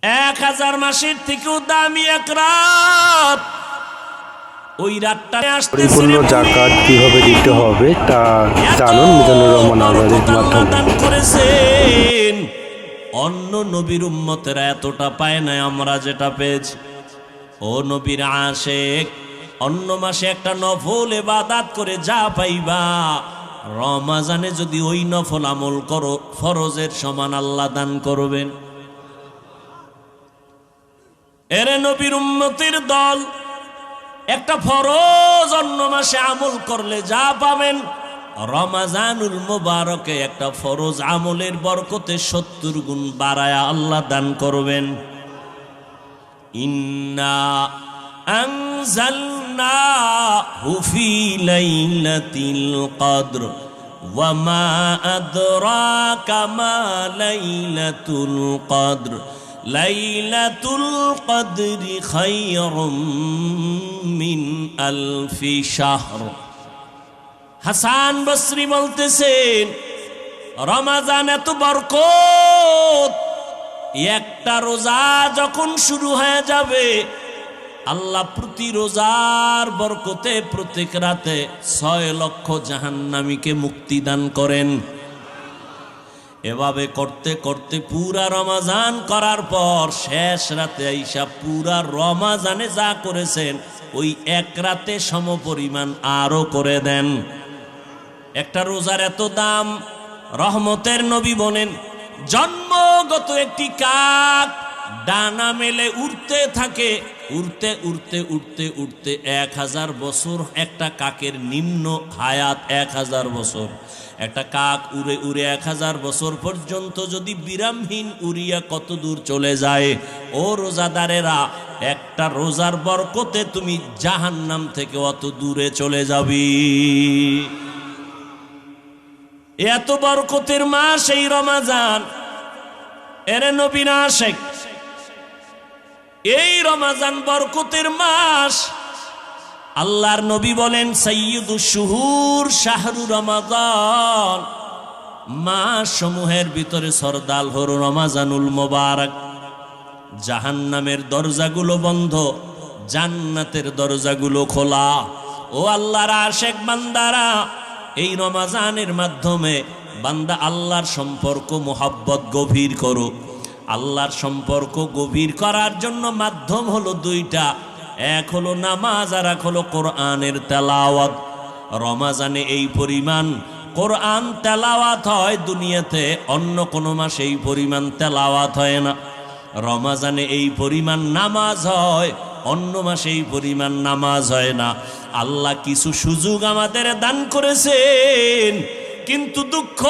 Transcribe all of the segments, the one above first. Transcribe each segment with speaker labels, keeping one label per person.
Speaker 1: 1000 মাসের থেকেও দামি এক রাত। ওই রাতটা
Speaker 2: পরিপূর্ণ যাকাত কিভাবে দিতে হবে তা জানুন মিজানুর রহমান আজাদের মাধ্যমে।
Speaker 1: দান করেছেন, অন্য নবীর উম্মতেরা এতটা পায় না আমরা যেটা পেয়েছি। ও নবীর আশেক, অন্য মাসে একটা নফল ইবাদত করে যা পাইবা, রমজানে যদি ওই নফল আমল করো ফরজের সমান আল্লাহ দান করবেন। এরে নবীর উম্মতের দল, একটা ফরজ অন্য মাসে আমল করলে যা পাবেন, রমজানুল মুবারকে একটা ফরজ আমলের বরকতে 70 গুণ বাড়ায়া আল্লাহ দান করবেন। ইন্না আনজালনাহু ফি লাইলাতিল কদর ওয়া মা আদরাকা মা লাইলাতুল কদর লাইলাতুল কদরি খায়রুম মিন আলফি শাহর। হাসান বসরি বলতেছেন, রমজান এত বরকত, একটা রোজা যখন শুরু হয়ে যাবে, আল্লাহ প্রতি রোজার বরকতে প্রত্যেক রাতে 6 লক্ষ জাহান্নামীকে মুক্তি দান করেন। এভাবে করতে করতে পুরা রমজান করার পর শেষ রাতে আইসা পুরা রমজানে যা করেছেন ওই এক রাতে সমপরিমাণ আরো করে দেন। একটা রোজার এত দাম। রহমতের নবী বলেন, জন্মগত একটি কাক ডানা মেলে উড়তে থাকে, উড়তে উড়তে উড়তে উড়তে 1000 বছর। একটা কাকের নিম্ন হায়াত 1000 বছর। একটা কাক উড়ে উড়ে 1000 বছর পর্যন্ত যদি বিরামহীন উড়িয়া কত দূর চলে যায়। ও রোজাদারেরা, একটা রোজার বরকতে তুমি জাহান্নাম থেকে অত দূরে চলে যাবি। এত বরকতের মাস এই রমজান। এরে নবীর আশেক, এই রমজান বরকতের মাস। আল্লাহর নবী বলেন, সাইয়্যিদুশ শুহুর শাহরু রমাদান, মাস সমূহের ভিতরে সরদার হলো রমজানুল মুবারক। জাহান্নামের দরজাগুলো বন্ধ, জান্নাতের দরজাগুলো খোলা। ও আল্লাহর আশেক বান্দারা, এই রমজানের মাধ্যমে বান্দা আল্লাহর সম্পর্ক মোহাব্বত গভীর করো। আল্লাহর সম্পর্ক গভীর করার জন্য মাধ্যম হলো 2টা, এক হলো নামাজ আর এক হলো কোরআনের তেলাওয়াত। রমজানে এই পরিমাণ কোরআন তেলাওয়াত হয়, দুনিয়াতে অন্য কোনো মাসে এই পরিমাণ তেলাওয়াত হয় না। রমজানে এই পরিমাণ নামাজ হয়, অন্য মাসে এই পরিমাণ নামাজ হয় না। আল্লাহ কিছু সুযোগ আমাদের দান করেছেন, কিন্তু দুঃখ,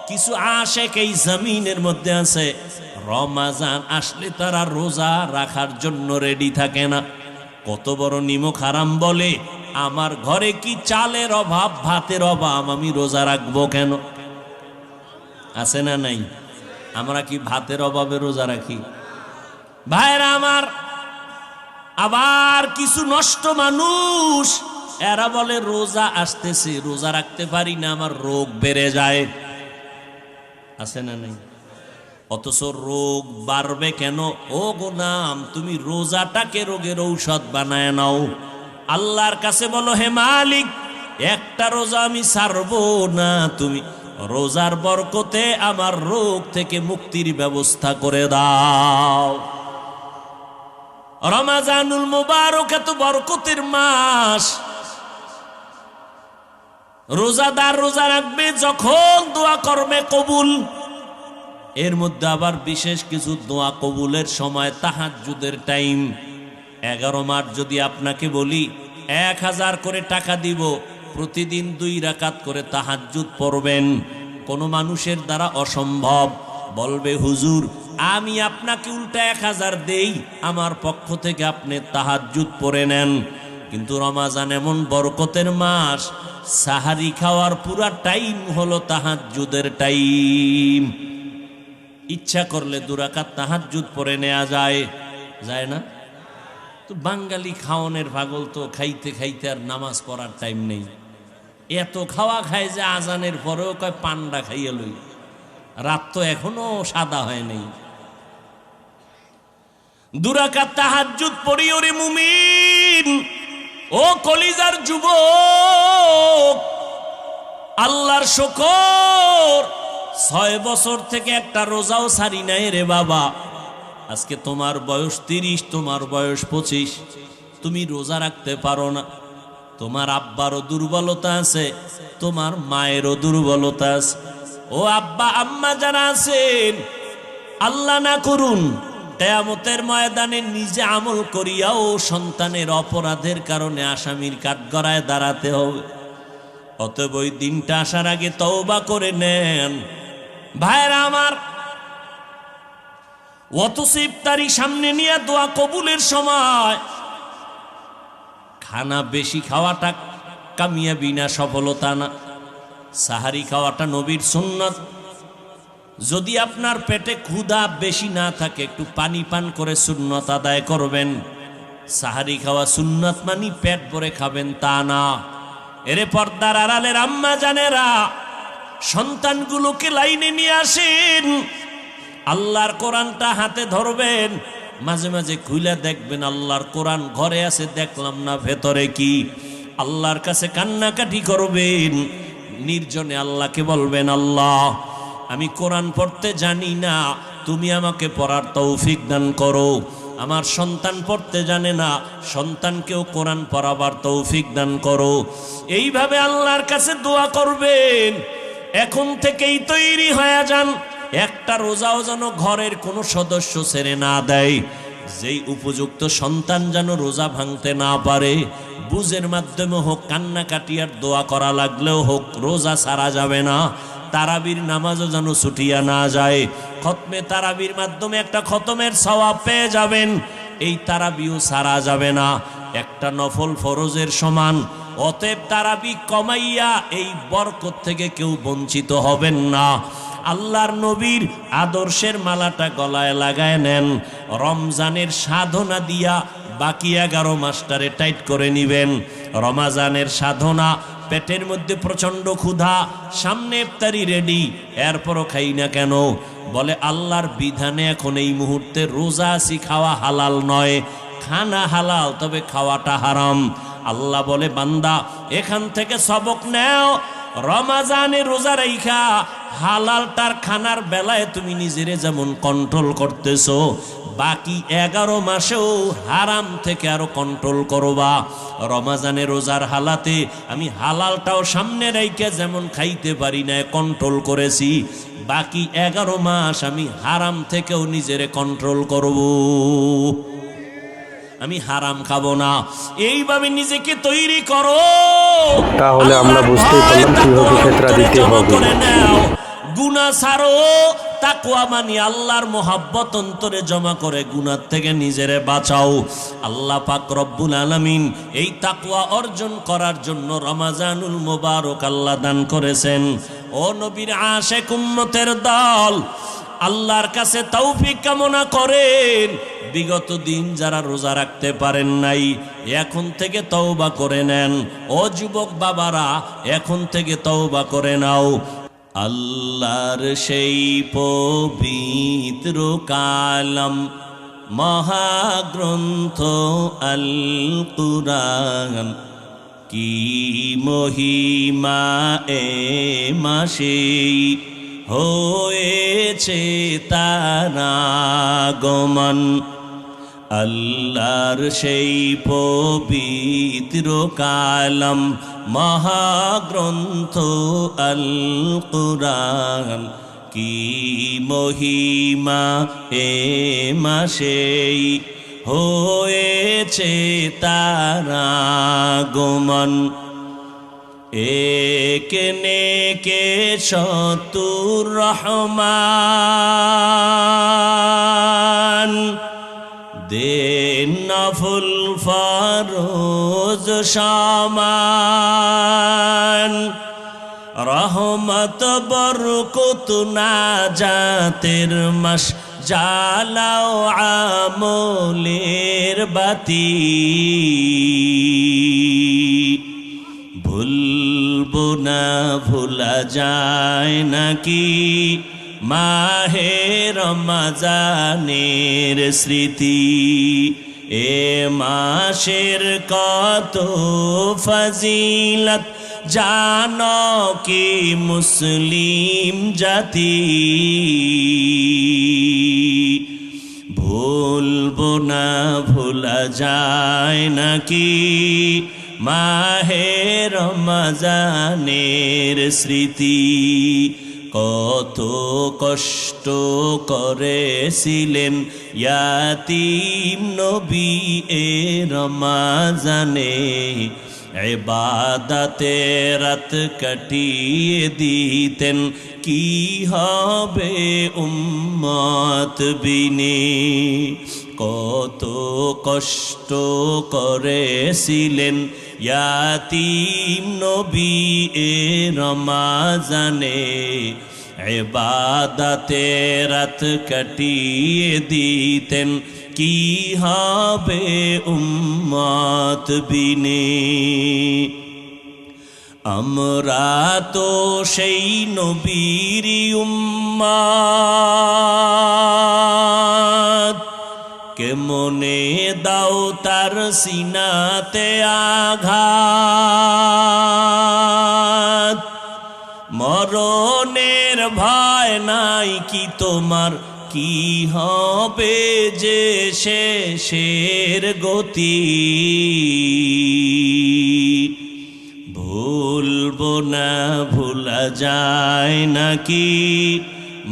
Speaker 1: কিছু আশেক এই জমিনের মধ্যে আছে, রমজান আসলে তারা রোজা রাখার জন্য রেডি থাকে না। কত বড় নিমক হারাম বলে, আমার ঘরে কি চালের অভাব, ভাতের অভাব, আমি রোজা রাখবো কেন? আছে না নাই? আমরা কি ভাতের অভাবে রোজা রাখি? ভাইরা আমার, আবার কিছু নষ্ট মানুষ, এরা বলে রোজা আসতেছে, রোজা রাখতে পারি না, আমার রোগ বেড়ে যায়। আছে না নাই? অথচ রোগ বাড়বে কেন? ও গোলাম, তুমি রোজাটাকে রোগের ঔষধ বানায় নাও। আল্লাহর কাছে বলো, হে মালিক, একটা রোজা আমি ছাড়বো না, তুমি রোজার বরকতে আমার রোগ থেকে মুক্তির ব্যবস্থা করে দাও। রমজানুল মুবারক এত বরকতের মাস। রোজাদার রোজা রাখবে, যখন দোয়া করবে কবুল। এর মধ্যে আবার বিশেষ কিছু দোয়া কবুলের সময় তাহাজ্জুদের টাইম। 11 মাস যদি আপনাকে বলি 1000 করে টাকা দিব, প্রতিদিন 2 রাকাত করে তাহাজ্জুদ পড়বেন, কোনো মানুষের দ্বারা অসম্ভব। বলবে, হুজুর আমি আপনাকে উল্টা 1000 দেই, আমার পক্ষ থেকে আপনি তাহাজ্জুদ পড়ে নেন। কিন্তু রমজান এমন বরকতের মাস, সাহারি খাওয়ার পুরা টাইম হলো তাহাজ্জুদের টাইম। ইচ্ছা করলে 2 রাকাত তাহাজ্জুদ পড়ে নেওয়া যায়, যায় না? তো বাঙালি খাওয়ানোর পাগল, তো খাইতে খাইতে আর নামাজ পড়ার টাইম নেই। এত খাওয়া খায় যে আজানের পরেও কয় পান্ডা খাইয়া লই। রাত তো এখনো সাদা হয় নাই। দুরাকাত তাহাজ্জুদ পড়ি ওরে মুমিন, ও কলিজার যুবক, আল্লাহর শুকর 6 বছর থেকে একটা রোজাও ছাড়ি নাই রে বাবা। আজকে তোমার বয়স 30, তোমার বয়স 25, তুমি রোজা রাখতে পারো না। তোমার আব্বারও দুর্বলতা আছে, তোমার মায়েরও দুর্বলতা আছে। ও আব্বা আম্মা যারা আছেন, আল্লাহ না করুন কিয়ামতের ময়দানে নিজে আমল করিয়াও সন্তানের অপরাধের কারণে আসামির কাঠগড়ায় দাঁড়াতে হবে। অতএব ওই দিনটা আসার আগে তওবা করে নেন। ভাইরা আমার, অথচ ইফতারি সামনে নিয়ে দোয়া কবুলের সময় খানা বেশি খাওয়াটা কামিয়াবি না, সফলতা না। সাহারি খাওয়াটা নবীর সুন্নাত। যদি আপনার পেটে ক্ষুধা বেশি না থাকে, একটু পানি পান করে সুন্নাত আদায় করবেন। সাহারি খাওয়া সুন্নাত মানি পেট ভরে খাবেন তা না। এরে পর্দার আড়ালের আম্মা জানেরা, সন্তানগুলোকে লাইনে নিয়ে আসেন। আল্লাহর কোরআনটা হাতে ধরবেন, মাঝে মাঝে খুলে দেখবেন আল্লাহর কোরআন ঘরে আছে, দেখলাম না ভেতরে কি। আল্লাহর কাছে কান্নাকাটি করবেন, নির্জনে আল্লাহকে বলবেন, আল্লাহ আমি কোরআন পড়তে জানি না, তুমি আমাকে পড়ার তৌফিক দান করো। আমার সন্তান পড়তে জানে না, সন্তানকেও কোরআন পড়াবার তৌফিক দান করো। এইভাবে আল্লাহর কাছে দোয়া করবেন। এখন থেকেই তৈরি হয়ে যান, একটা রোজাও যেন ঘরের কোনো সদস্য ছেড়ে না দেয়। যেই উপযুক্ত সন্তান যেন রোজা ভাঙতে না পারে, বুঝের মাধ্যমে হোক, কান্নাকাটি আর দোয়া করা লাগলেও হোক, রোজা ছাড়া যাবে না। তারাবির নামাজও যেন ছুটিয়া না যায়। খতমে তারাবির মাধ্যমে একটা খতমের সওয়াব পেয়ে যাবেন, এই তারাবিও ছাড়া যাবে না, একটা নফল ফরজের সমান। অতএব তারাবি কমাইয়া এই বরকত থেকে কেউ বঞ্চিত হবেন না। আল্লাহর নবীর আদর্শের মালাটা গলায় লাগায় নেন। রমজানের সাধনা দিয়া বাকি 11 মাসটারে টাইট করে নিবেন। রমাজানের সাধনা, পেটের মধ্যে প্রচন্ড ক্ষুধা, সামনে ইফতারি রেডি, এরপরও খাই না কেন? বলে আল্লাহর বিধানে এখন এই মুহূর্তে রোজা আছি, খাওয়া হালাল নয়। খানা হালাল, তবে খাওয়াটা হারাম। আল্লাহ বলে, বান্দা এখান থেকে সবক নেও। রমাজানে রোজা রাইখা হালালটার খানার বেলায় তুমি নিজেরে যেমন কন্ট্রোল করতেছো, বাকি 11 মাসেও হারাম থেকে আরো কন্ট্রোল করবা। রমাজানে রোজার হালাতে আমি হালালটাও সামনে রাইখা যেমন খাইতে পারি না, কন্ট্রোল করেছি, বাকি 11 মাস আমি হারাম থেকেও নিজেরে কন্ট্রোল করব। আমি হারাম খাবো না। এইভাবে নিজেকে তৈরি করো,
Speaker 2: তাহলে আমরা বুঝতেই পারলাম কিভাবে ফিতরা দিতে হবে।
Speaker 1: গুনাহ ছাড়ো, তাকওয়া মানি আল্লাহর মোহাব্বত অন্তরে জমা করে গুনাহ থেকে নিজেরে বাঁচাও। আল্লাহ পাক রব্বুল আলামিন এই তাকওয়া অর্জন করার জন্য রমাজানুল মুবারক আল্লাহ দান করেছেন। ও নবীর আশিক উম্মতের দল, আল্লাহর কাছে তৌফিক কামনা করেন। বিগত দিন যারা রোজা রাখতে পারেন নাই, এখন থেকে তওবা করে নেন। ও যুবক বাবারা, এখন থেকে তওবা করে নাও। আল্লাহর সেই পবিত্র কালাম মহাগ্রন্থ আল কুরআন, কি মহিমা এ মাসে হয়েছে তার আগমন। আল্লাহর সেই পবিত্র কালাম মহাগ্রন্থ আল কুরআন, কি মহিমা এ মাসে হয়েছে তার আগমন। একেনে কে শতুর রহমান, দেন নফল ফরজ সমান। রহমত বরকত নাজাতের মাস, জ্বালাও আমলের বাতি। ভুলবো না, ভোলা যায় নাকি মাহে রমজানের স্মৃতি। এ মাসের কত ফজিলত জানো কি মুসলিম জাতি। ভুলবো না ভোলা যায় নাকি মাহে রমজানের স্মৃতি। কত কষ্ট করেছিলেন ইয়াতীম নবী এ রমজানে। ইবাদতে রাত কাটিয়ে দিতেন কি হবে উম্মত বিনে। কত কষ্ট করেছিলেন ইয়াতীম নবী এ রমজানে। ইবাদতে রাত কাটিয়ে দিতেন কি হবে উম্মত বিনে। আমরা তো সেই নবীর উম্মত। কেমনে দাও তার সিনাতে আঘাত। মরণের ভয় নাই কি তোমার, কি হবে যে শেষের গতি। ভুলবো না ভোলা যায় নাকি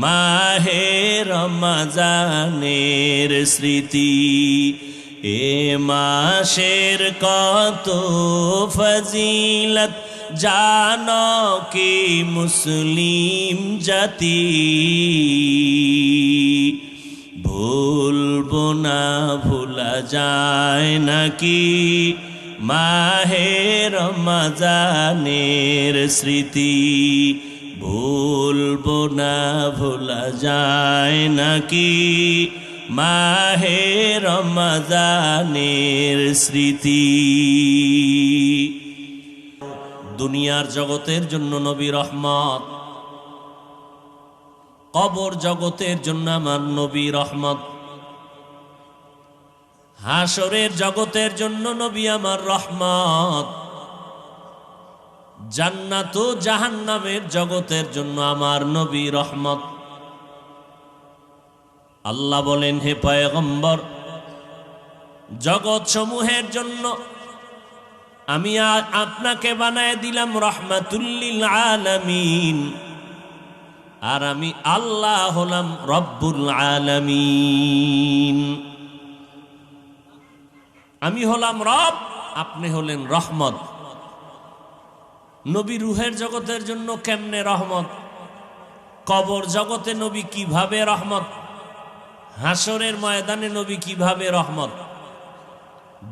Speaker 1: মাহে রমজানের স্মৃতি। এ মাসের কত ফজিলত জানো কি মুসলিম জাতি। ভুলবো না ভোলা যায় নাকি মাহে রমজানের স্মৃতি। ভুলবো না ভোলা যায় নাকি মাহে রমজানের স্মৃতি। দুনিয়ার জগতের জন্য নবী রহমত, কবর জগতের জন্য আমার নবী রহমত, হাসরের জগতের জন্য নবী আমার রহমত, জান্নাত ও জাহান্নামের জগতের জন্য আমার নবী রহমত। আল্লাহ বলেন, হে পয়গম্বর, জগৎ সমূহের জন্য আমি আপনাকে বানায় দিলাম রহমাতুল্লিল আলামিন। আর আমি আল্লাহ হলাম রব্বুল আলামিন। আমি হলাম রব, আপনি হলেন রহমত। নবী রুহের জগতের জন্য কেমনে রহমত, কবর জগতে নবী কিভাবে রহমত, হাসরের ময়দানে নবী কিভাবে রহমত,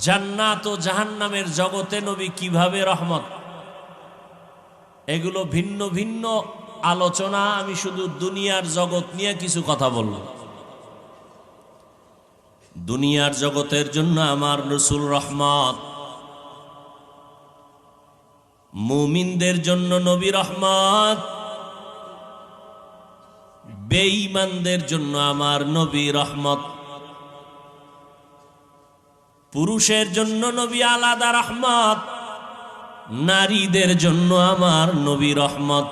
Speaker 1: জান্নাত ও জাহান্নামের জগতে নবী কিভাবে রহমত। এগুলো ভিন্ন ভিন্ন আলোচনা। আমি শুধু দুনিয়ার জগৎ নিয়ে কিছু কথা বলব। দুনিয়ার জগতের জন্য আমার রাসূল রহমত, মুমিনদের জন্য নবী রহমত, বেঈমানদের জন্য আমার নবী রহমত। পুরুষের জন্য নবী আলাদা রহমত, নারীদের জন্য আমার নবী রহমত।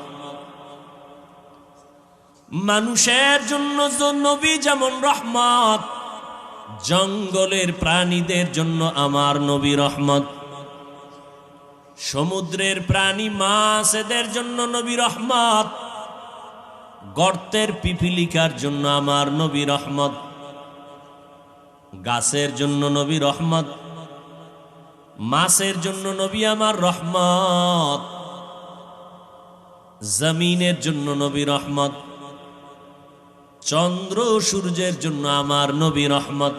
Speaker 1: মানুষের জন্য নবী যেমন রহমত, জঙ্গলের প্রাণীদের জন্য আমার নবী রহমত। সমুদ্রের প্রাণী মাছ এদের জন্য নবী রহমত, গর্তের পিপিলিকার জন্য আমার নবী রহমত। গাছের জন্য নবী রহমত, মাছের জন্য নবী আমার রহমত। জমিনের জন্য নবী রহমত, চন্দ্র সূর্যের জন্য আমার নবী রহমত।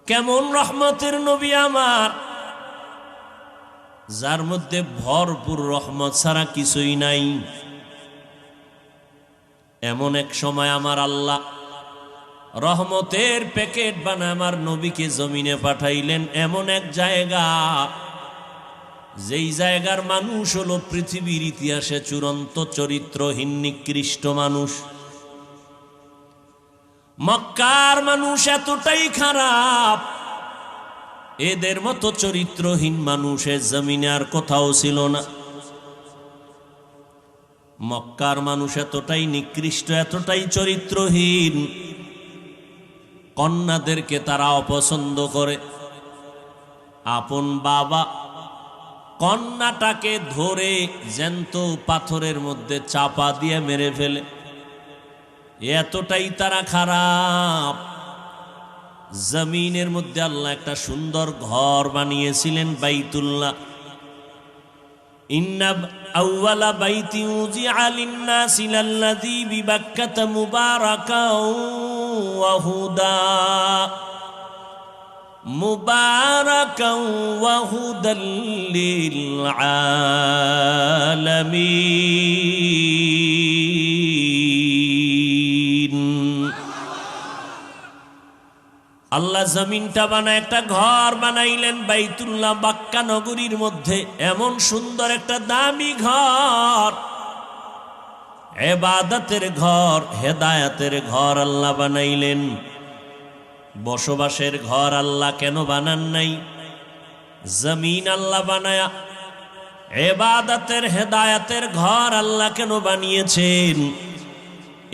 Speaker 1: কেমন রহমতের নবী আমার, যার মধ্যে ভরপুর রহমত ছাড়া কিছুই নাই। এমন এক সময় আমার আল্লাহ রহমতের প্যাকেট বানায় আমার নবীকে জমিনে পাঠাইলেন। এমন এক জায়গা যেই জায়গার মানুষ হলো পৃথিবীর ইতিহাসে চূড়ান্ত চরিত্রহীন নিকৃষ্ট মানুষ। মক্কার মানুষ এতটাই খারাপ, এদের মতো চরিত্রহীন মানুষের জমিনে আর কোথাও ছিল না। মক্কার মানুষ এতটাই নিকৃষ্ট, এতটাই চরিত্রহীন, কন্যাদেরকে তারা অপছন্দ করে। আপন বাবা কন্যাটাকে ধরে জ্যান্ত পাথরের মধ্যে চাপা দিয়ে মেরে ফেলে, এতটাই তারা খারাপ। জমিনের মধ্যে আল্লাহ একটা সুন্দর ঘর বানিয়েছিলেন, বাইতুল্লাহ। ইন্না আউওয়ালা বাইতি উযিআ লিন-নাসি লাল্লাযী বিবাক্কাতা মুবারাকাও ওয়া হুদা মুবারাকাও ওয়া হুদাল লিল আলামিন। আল্লাহ জমিনটা বানায় একটা ঘর বানাইলেন বাইতুল্লাহ, বাক্কা নগরীর মধ্যে। এমন সুন্দর একটা দামি ঘর, ইবাদতের ঘর, হেদায়েতের ঘর আল্লাহ বানাইলেন। বসবাসের ঘর আল্লাহ কেন বানান নাই? জমিন আল্লাহ বানায়া ইবাদতের হেদায়েতের ঘর আল্লাহ কেন বানিয়েছেন?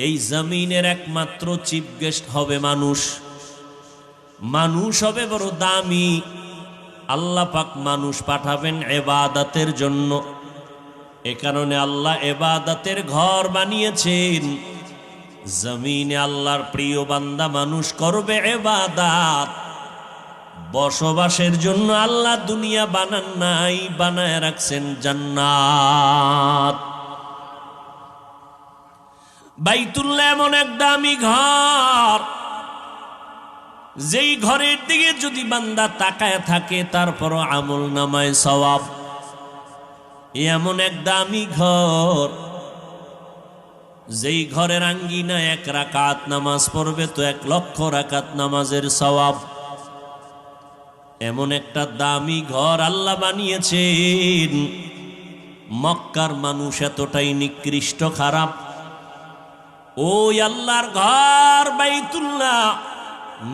Speaker 1: এই জমিনের একমাত্র চিফ গেস্ট হবে মানুষ। মানুষ হবে বড় দামি। আল্লাহ পাক মানুষ পাঠাবেন ইবাদতের জন্য। এ কারণে আল্লাহ ইবাদতের ঘর বানিয়েছেন। জমিনে আল্লাহর প্রিয় বান্দা মানুষ করবে ইবাদত। বসবাসের জন্য আল্লাহ দুনিয়া বানান নাই, বানায় রাখছেন জান্নাত। বাইতুল্লাহ এমন এক দামি ঘর, যেই ঘরের দিকে যদি বান্দা তাকায় থাকে তারপরও আমল নামায় সওয়াব। এমন এক দামি ঘর, যেই ঘরের আঙ্গিনা 1 রাকাত নামাজ পড়বে তো 1 লক্ষ রাকাত নামাজের সওয়াব। এমন একটা দামি ঘর আল্লাহ বানিয়েছেন। মক্কার মানুষ এতটাই নিকৃষ্ট খারাপ, ওই আল্লাহর ঘর বাইতুল্লাহ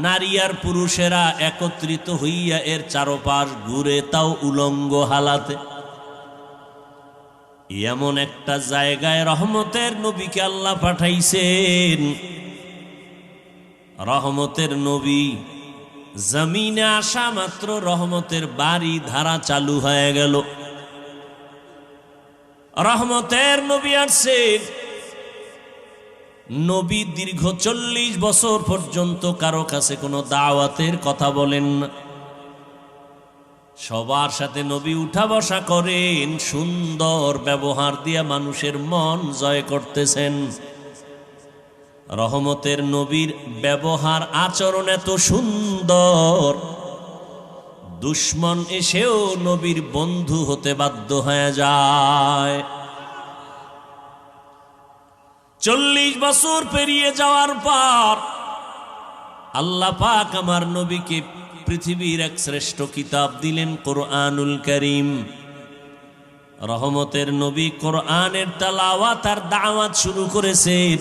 Speaker 1: নারী আর পুরুষেরা একত্রিত হইয়া এর চারপাশ ঘুরে, তাও উলঙ্গ হালাতে। এমন একটা জায়গায় রহমতের নবীকে আল্লাহ পাঠাইছেন। রহমতের নবী জমিনে আসা মাত্র রহমতের বাড়ি ধারা চালু হয়ে গেল। রহমতের নবী আসছেন। নবী দীর্ঘ 40 বছর পর্যন্ত কারো কাছে কোনো দাওয়াতের কথা বলেন না। সবার সাথে নবী উঠা বসা করেন, সুন্দর ব্যবহার দিয়ে মানুষের মন জয় করতেছেন। রহমতের নবীর ব্যবহার আচরণ এত সুন্দর, দুশ্মন এসেও নবীর বন্ধু হতে বাধ্য হয়ে যায়। 40 বছর পেরিয়ে যাওয়ার পর আল্লাহ পাক আমার নবীকে পৃথিবীর এক শ্রেষ্ঠ কিতাব দিলেন, কোরআনুল কারীম। রহমতের নবী কোরআনের তেলাওয়াত আর দাওয়াত শুরু করেছেন।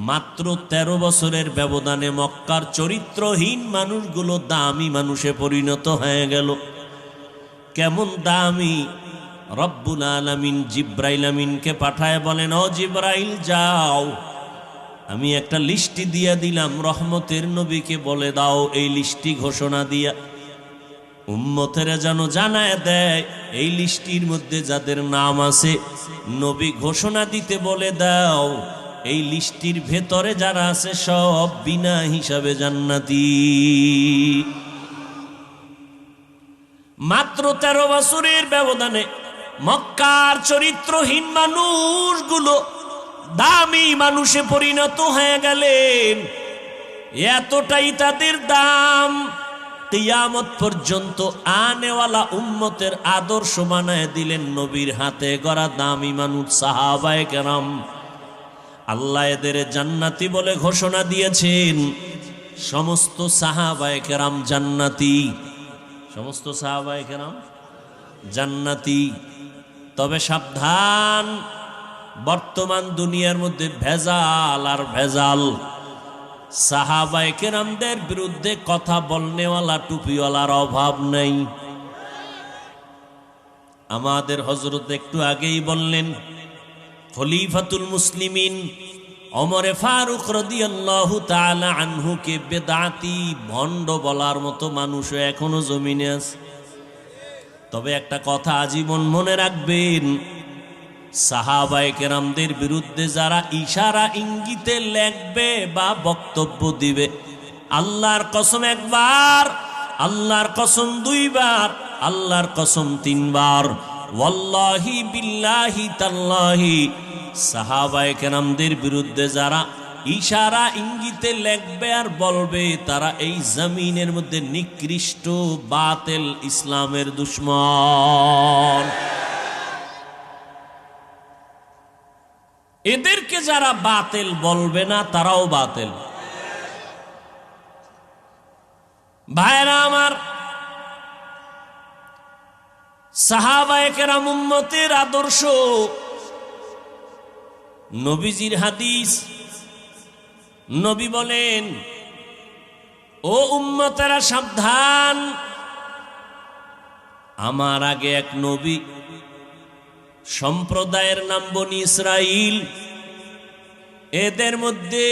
Speaker 1: মাত্র 13 বছরের ব্যবধানে মক্কার চরিত্রহীন মানুষগুলো দামি মানুষে পরিণত হয়ে গেল। কেমন দামি! রব্বুল আলামিন জিব্রাইল আমিনকে পাঠায় বলেন, ও জিব্রাইল যাও, আমি একটা লিস্টি দিয়ে দিলাম, রহমতের নবীকে বলে দাও এই লিস্টি ঘোষণা দিয়া উম্মতেরা যেন জানায় দেয়, এই লিস্টির মধ্যে যাদের নাম আছে নবী ঘোষণা দিতে বলে দাও, এই লিস্টির ভেতরে যারা আছে সব বিনা হিসাবে জান্নাতি। মাত্র 13 বছরের ব্যবধানে মক্কার চরিত্রহীন মানুষগুলো দামি মানুষে পরিণত হয়ে গেলেন। এতটাই তাদের দাম, কিয়ামত পর্যন্ত আনেওয়ালা উম্মতের আদর্শ বানায় দিলেন নবীর হাতে গড়া দামি মানুষ সাহাবায়ে কেরাম। আল্লাহ এদের জান্নাতি বলে ঘোষণা দিয়েছেন। সমস্ত সাহাবায়ে কেরাম জান্নাতি। সমস্ত সাহাবায়ে কেরাম জান্নাতি। তবে সাবধান, বর্তমান দুনিয়ার মধ্যে ভেজাল আর ভেজাল। সাহাবায়ে কেরামদের বিরুদ্ধে কথা বলনেওয়ালা টুপিওয়ালার অভাব নেই। আমাদের হযরত একটু আগেই বললেন, খলিফাতুল মুসলিমিন ওমরে ফারুক রাদিয়াল্লাহু তাআলা আনহুকে বেদাতি ভণ্ড বলার মতো মানুষ এখনো জমিনে আছে। তবে একটা কথা আজীবন মনে রাখবেন, সাহাবায়ে কেরামদের বিরুদ্ধে যারা ইশারা ইঙ্গিতে লেখবে বা বক্তব্য দিবে, আল্লাহর কসম একবার, আল্লাহর কসম দুইবার, আল্লাহর কসম তিনবার, ওয়াল্লাহি বিল্লাহি তাল্লাহি, সাহাবায়ে কেরামদের বিরুদ্ধে যারা ইশারা ইঙ্গিতে লেখবে আর বলবে, তারা এই জমিনের মধ্যে নিকৃষ্ট বাতিল ইসলামের দুশমন। এদেরকে যারা বাতিল বলবে না, তারাও বাতিল। ভাইরা আমার, সাহাবায়ে কেরাম উম্মতের আদর্শ, নবীজির হাদিস। নবী বলেন, ও উম্মতেরা সাবধান, আমার আগে এক নবী, সম্প্রদায়ের নাম বনি ইসরাইল। এদের মধ্যে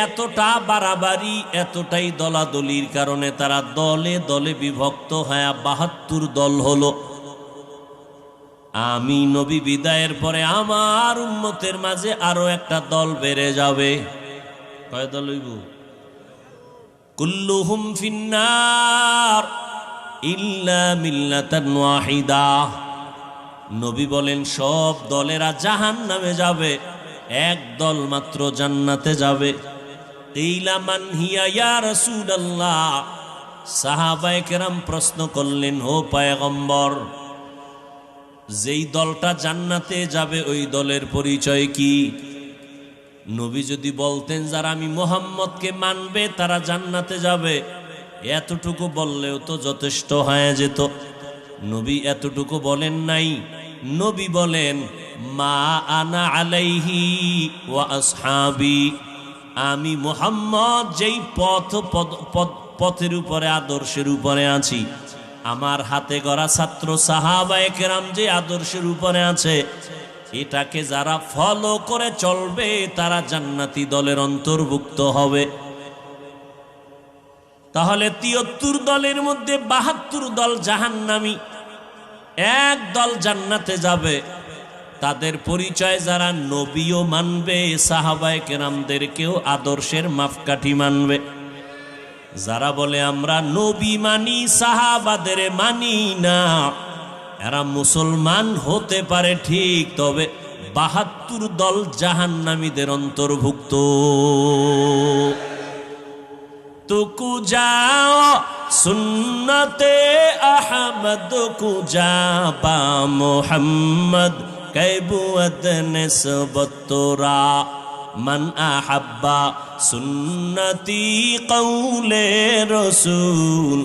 Speaker 1: এতটা বাড়াবাড়ি, এতটাই দলাদলির কারণে তারা দলে দলে বিভক্ত হয়ে ৭২ দল হলো। আমি নবী বিদায়ের পরে আমার উম্মতের মাঝে আরো একটা দল বেড়ে যাবে। কয় দল হইব? কুল্লুহুম ফিন্নার ইল্লা মিল্লাতান ওয়াহিদা। নবী বলেন, সব দলেরা জাহান্নামে যাবে, এক দল মাত্র জান্নাতে যাবে। কিলা মান হিয়া ইয়া রাসূলুল্লাহ। সাহাবায়ে কেরাম প্রশ্ন করলেন, ও পয়গম্বর, যেই দলটা জান্নাতে যাবে ওই দলের পরিচয় কি? নবী যদি বলতেন, যারা আমি মুহাম্মদকে মানবে তারা জান্নাতে যাবে, এতটুকু বললেও তো যথেষ্ট হয়ে যেত। নবী এতটুকু বলেন নাই। নবী বলেন, মা আনা আলাইহি ওয়া আসহাবি, আমি মুহাম্মদ যেই পথের উপরে, আদর্শের উপরে আছি, আমার হাতে গড়া ছাত্র সাহাবায়ে কেরাম যে আদর্শের উপরে আছে, এটাকে যারা ফলো করে চলবে তারা জান্নাতি দলের অন্তর্ভুক্ত হবে। তাহলে ৭৩ দলের মধ্যে ৭২ দল জাহান্নামী, এক দল জান্নাতে যাবে। তাদের পরিচয়, যারা নবীও মানবে, সাহাবায়ে কেরামদেরকেও আদর্শের মাপকাঠি মানবে। যারা বলে আমরা নবী মানি, সাহাবাদের মানি না, এরা মুসলমান হতে পারে ঠিক, তবে ৭২ দল জাহান্নামীদের অন্তর্ভুক্ত। তুকু যাও সুন্নতে আহমদ, কুজা বা মুহাম্মদ কৈবুয়ত নিসবত তোরা, মান আহাব্বা সুন্নতি কৌলে রসুল,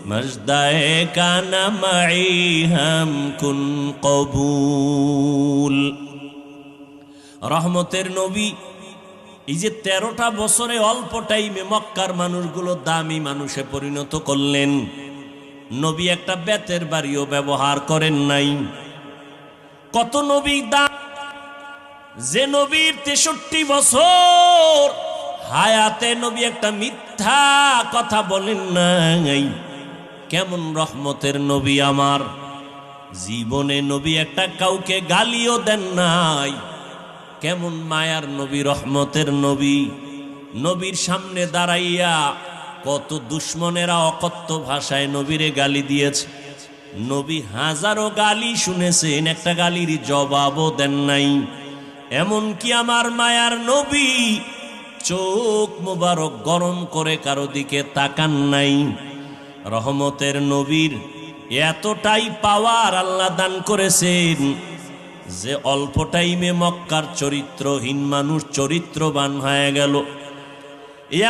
Speaker 1: মজদায়ে কানা মাই হাম কুন কবুল। রহমতের নবী এই যে ১৩টা বছরে অল্প টাইমে মক্কার মানুষগুলো দামি মানুষে পরিণত করলেন। নবী একটা বেতের বাড়িও ব্যবহার করেন নাই। কত নবী দাম, যে নবীর ৬৩ বছর হায়াতে নবী একটা মিথ্যা কথা বলেন নাই। কেমন রহমতের নবী আমার, জীবনে নবী একটা কাউকে গালিও দেন নাই। কেমন মায়ার নবী, রহমতের নবী। নবীর সামনে দাঁড়াইয়া কত দুশ্মনেরা অকথ্য ভাষায় নবীরে গালি দিয়েছে। নবী হাজারো গালি শুনেছেন, একটা গালির জবাবও দেন নাই। এমনকি আমার মায়ার নবী চোখ মোবারক গরম করে কারো দিকে তাকান নাই। রহমতের নবীর এতটাই পাওয়ার আল্লাহ দান করেছেন যে অল্প টাইমে মক্কার চরিত্রহীন মানুষ চরিত্রবান হয়ে গেল,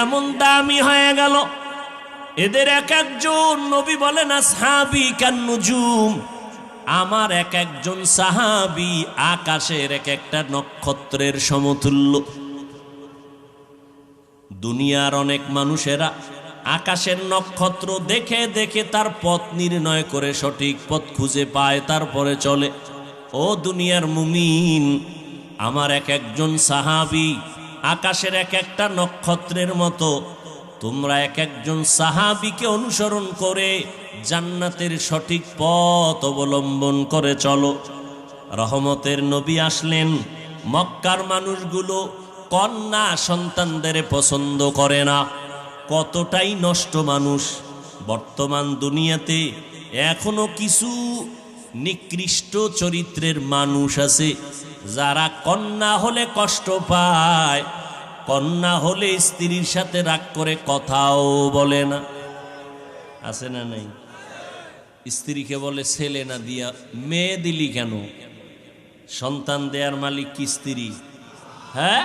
Speaker 1: এমন দামি হয়ে গেল। এদের এক একজন নবী বলেন আসহাবি কান্নুজুম, আমার এক একজন সাহাবী আকাশের এক একটা নক্ষত্রের সমতুল্য। দুনিয়ার অনেক মানুষেরা আকাশের নক্ষত্র দেখে দেখে তার পথ নির্ণয় করে সঠিক পথ খুঁজে পায়, তারপরে চলে। ও দুনিয়ার মুমিন, আমার এক একজন সাহাবী আকাশের এক একটা নক্ষত্রের মতো। তোমরা এক একজন সাহাবীকে অনুসরণ করে জান্নাতের সঠিক পথ অবলম্বন করে চলো। রহমতের নবী আসলেন। মক্কার মানুষগুলো কন্যা সন্তানদের পছন্দ করে না, কতটাই নষ্ট মানুষ। বর্তমান দুনিয়াতে এখনো কিছু নিকৃষ্ট চরিত্রের মানুষ আছে যারা কন্যা হলে কষ্ট পায়, কন্যা হলে স্ত্রীর সাথে রাগ করে কথাও বলে না। আছে না নাই? স্ত্রীকে বলে ছেলে না দিয়া মেয়ে দিলি কেন? সন্তান দেয়ার মালিক কি স্ত্রী? হ্যাঁ,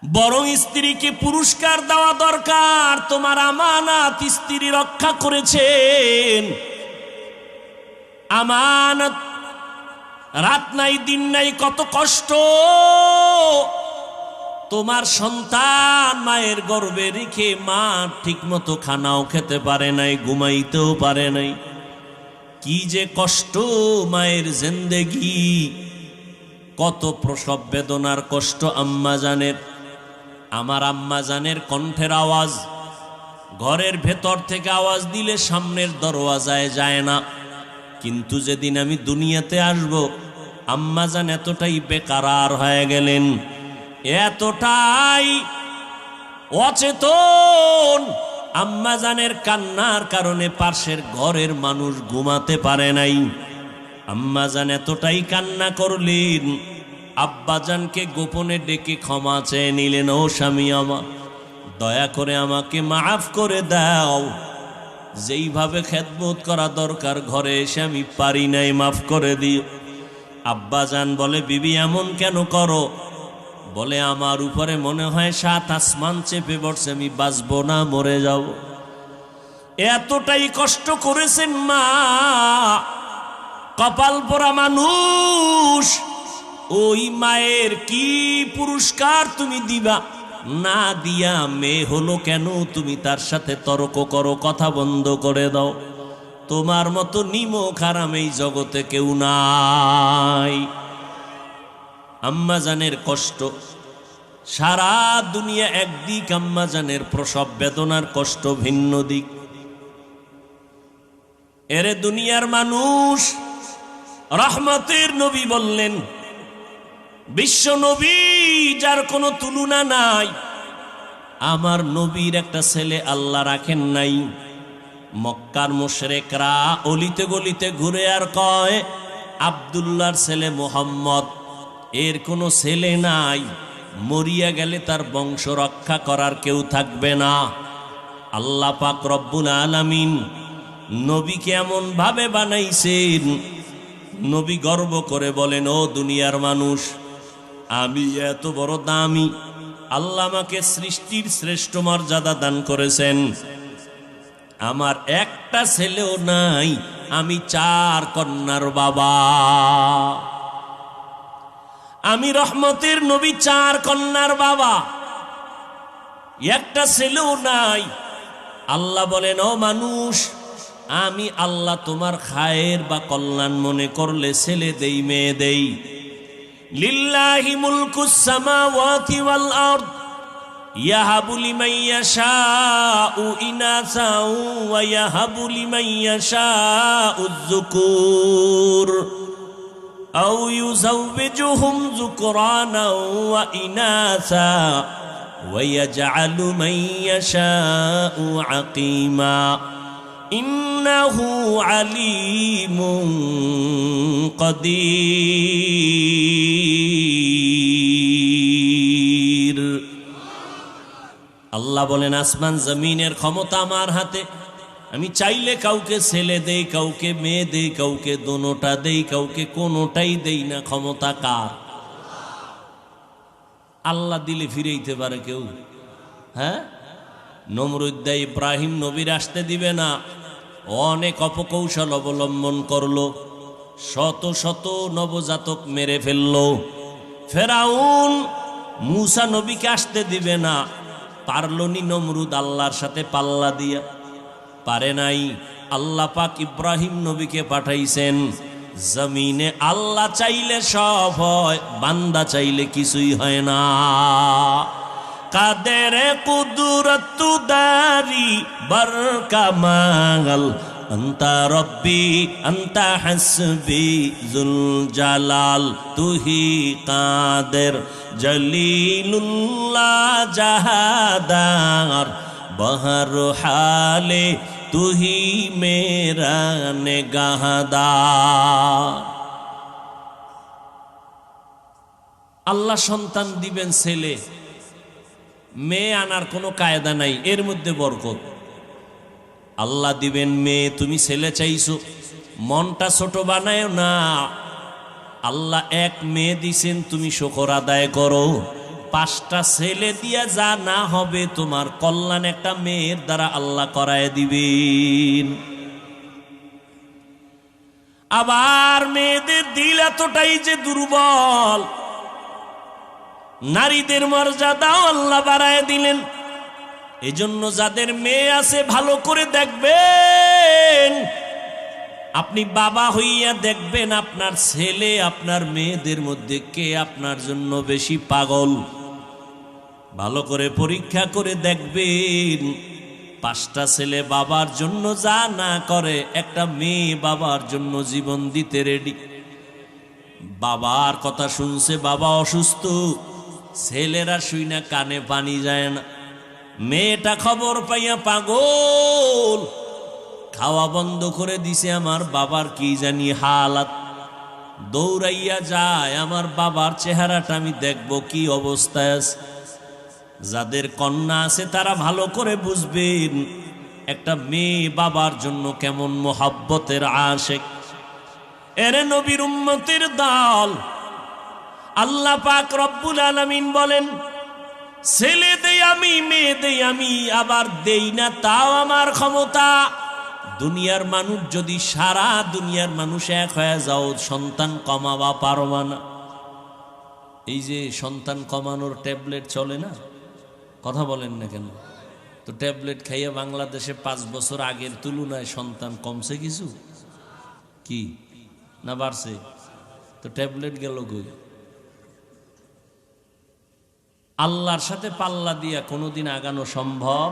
Speaker 1: বরং স্ত্রীকে পুরস্কার দেওয়া দরকার। তোমার আমানত স্ত্রী রক্ষা করেছেন। আমানত, রাত নাই দিন নাই কত কষ্ট। তোমার সন্তান মায়ের গর্ভে রেখে মা ঠিক মতো খানাও খেতে পারে নাই, ঘুমাইতেও পারে নাই। কি যে কষ্ট মায়ের জিন্দেগি, কত প্রসব বেদনার কষ্ট আম্মা জানের। আমার আম্মা জানের কণ্ঠের আওয়াজ ঘরের ভেতর থেকে আওয়াজ দিলে সামনের দরওয়াজায় যায় না। কিন্তু যেদিন আমি দুনিয়াতে আসব, আম্মা জান এতটাই বেকারার হয়ে গেলেন, এতটাই অচেতন, আম্মা জানের কান্নার কারণে পাশের ঘরের মানুষ ঘুমাতে পারে নাই। আম্মা জান এতটাই কান্না করলেন, আব্বাজানকে গোপনে ডেকে ক্ষমা চেয়ে নিলেন। ও স্বামী আমার, দয়া করে আমাকে মাফ করে দাও, যেইভাবে খেদমত করা দরকার ঘরে এসে আমি পারি নাই, মাফ করে দিও। আব্বাজান বলে, বিবি এমন কেন করো? বলে, আমার উপরে মনে হয় 7 আসমান চেপে পড়ছে, আমি বাঁচবো না, মরে যাব। এতটাই কষ্ট করেছেন মা, কপাল পোড়া মানুষ। ওই মায়ের কি পুরস্কার তুমি দিবা? না দিয়া মেয়ে হলো কেন তুমি তার সাথে তর্ক করো, কথা বন্ধ করে দাও। তোমার মতো নিমক হারাম এই জগতে কেউ নাই। আম্মা জানের কষ্ট সারা দুনিয়া একদিক, আম্মা জানের প্রসব বেদনার কষ্ট ভিন্ন দিক। এরে দুনিয়ার মানুষ, রহমতের নবী বললেন, বিশ্ব নবী যার কোনো তুলনা নাই, আমার নবীর একটা ছেলে আল্লাহ রাখেন নাই। মক্কার মুশরিকরা অলিতে গলিতে ঘুরে আর কয়, আব্দুল্লাহর ছেলে মুহাম্মদ, এর কোনো ছেলে নাই, মরিয়া গেলে তার বংশ রক্ষা করার কেউ থাকবে না। আল্লাহ পাক রব্বুল আলামিন নবীকে এমন ভাবে বানাইছেন, নবী গর্ব করে বলেন, ও দুনিয়ার মানুষ, আমি এত বড় দামি, আল্লাহ আমাকে সৃষ্টির শ্রেষ্ঠ মর্যাদা দান করেছেন, আমার একটা ছেলেও নাই, আমি 4 কন্যার বাবা। আমি রহমতের নবী 4 কন্যার বাবা, একটা ছেলেও নাই। আল্লাহ বলেন, ও মানুষ, আমি আল্লাহ তোমার খায়ের বা কল্যাণ মনে করলে ছেলে দেই, মেয়ে দেই। লিল্লাহি মুলকুস সামাওয়াতি ওয়াল আরদ ইয়াহাবু লিমান ইয়াশাউ ইনাসাও ওয়া ইয়াহাবু লিমান ইয়াশাউ যুকুর আও ইউযাওবিজুহুম যুকরানা ওয়া ইনাসা ওয়া ইয়াজআলু মান ইয়াশাউ আকিমা ইন্নাহু আলিমুন কাদির। আল্লাহ বলেন, আসমান জমিনের ক্ষমতা আমার হাতে, আমি চাইলে কাউকে ছেলে দেই, কাউকে মেয়ে দেই, কাউকে দোনোটা দেই, কাউকে কোনোটাই দেই না। ক্ষমতা কার? আল্লাহ দিলে ফিরেইতে পারে কেউ? হ্যাঁ, নমরুদ ইব্রাহিম নবীর আসতে দিবে না, অনেক অপকৌশল অবলম্বন করলো, শত শত নবজাতক মেরে ফেললো। ফেরাউন মূসা নবীকে আসতে দিবে না, পারলনি নমরুদ আল্লাহর সাথে পাল্লা দিয়া, পারে নাই। আল্লাহ পাক ইব্রাহিম নবীকে পাঠাইছেন। জমিনে আল্লাহ চাইলে সব হয়, বান্দা চাইলে কিছুই হয় না। কাদের কুদরত দারি বরকামাল আন্তা রব্বি আন্তা হাসবি জুল জালাল তুহি কাদের জলিলুল্লাহ জাহাদার বহর হালে তুহি মেরা নেগাহদার। আল্লাহ সন্তান দিবেন ছেলে, মেয়ে আনার কোনো কায়দা নাই, এর মধ্যে বরকত। আল্লাহ দিবেন মেয়ে, তুমি ছেলে চাইছো, মনটা ছোট বানায় না। আল্লাহ এক মেয়ে দিছেন, তুমি শুকর আদায় করো। 5টা ছেলে দিয়া যা না হবে, তোমার কল্যাণ একটা মেয়ের দ্বারা আল্লাহ করায় দিবেন। আবার মেয়েদের দিল এতটাই যে দুর্বল, নারীদের মর্যাদাও আল্লাহ বাড়ায় দিলেন। এজন্য যাদের মেয়ে আছে ভালো করে দেখবেন। আপনি বাবা হইয়া দেখবেন আপনার ছেলে আপনার মেয়েদের মধ্যে কে আপনার জন্য বেশি পাগল। ভালো করে পরীক্ষা করে দেখবেন। 5টা ছেলে বাবার জন্য যা না করে, একটা মেয়ে বাবার জন্য জীবন দিতে রেডি। বাবার কথা শুনছে, বাবা অসুস্থ, ছেলেরা শুই না কানে পানি যায় না। মেয়েটা খবর পাইয়া পাগল, খাওয়া বন্ধ করে দিছে, আমার বাবার কি জানি হালাত। দৌড়াইয়া যায়, আমার বাবার চেহারাটা আমি দেখব কি অবস্থায় আছে। যাদের কন্যা আছে তারা ভালো করে বুঝবেন একটা মেয়ে বাবার জন্য কেমন মোহাব্বতের আশেক। এরে নবীর উম্মতের দল, আল্লাহ পাক রব্বুল আলামিন বলেন, ছেলে দেই আমি, মেয়ে দেই আমি, আবার দেই না তাও আমার ক্ষমতা। দুনিয়ার মানুষ যদি সারা দুনিয়ার মানুষ এক হয়ে যাও, সন্তান কমাবা পারবা না। এই যে সন্তান কমানোর ট্যাবলেট চলে না, কথা বলেন না কেন? তো ট্যাবলেট খাইয়ে বাংলাদেশে 5 বছর আগের তুলনায় সন্তান কমছে কিছু কি না বাড়ছে? তো ট্যাবলেট গেল কই? আল্লাহর সাথে পাল্লা দিয়া কোনোদিন আগানো সম্ভব?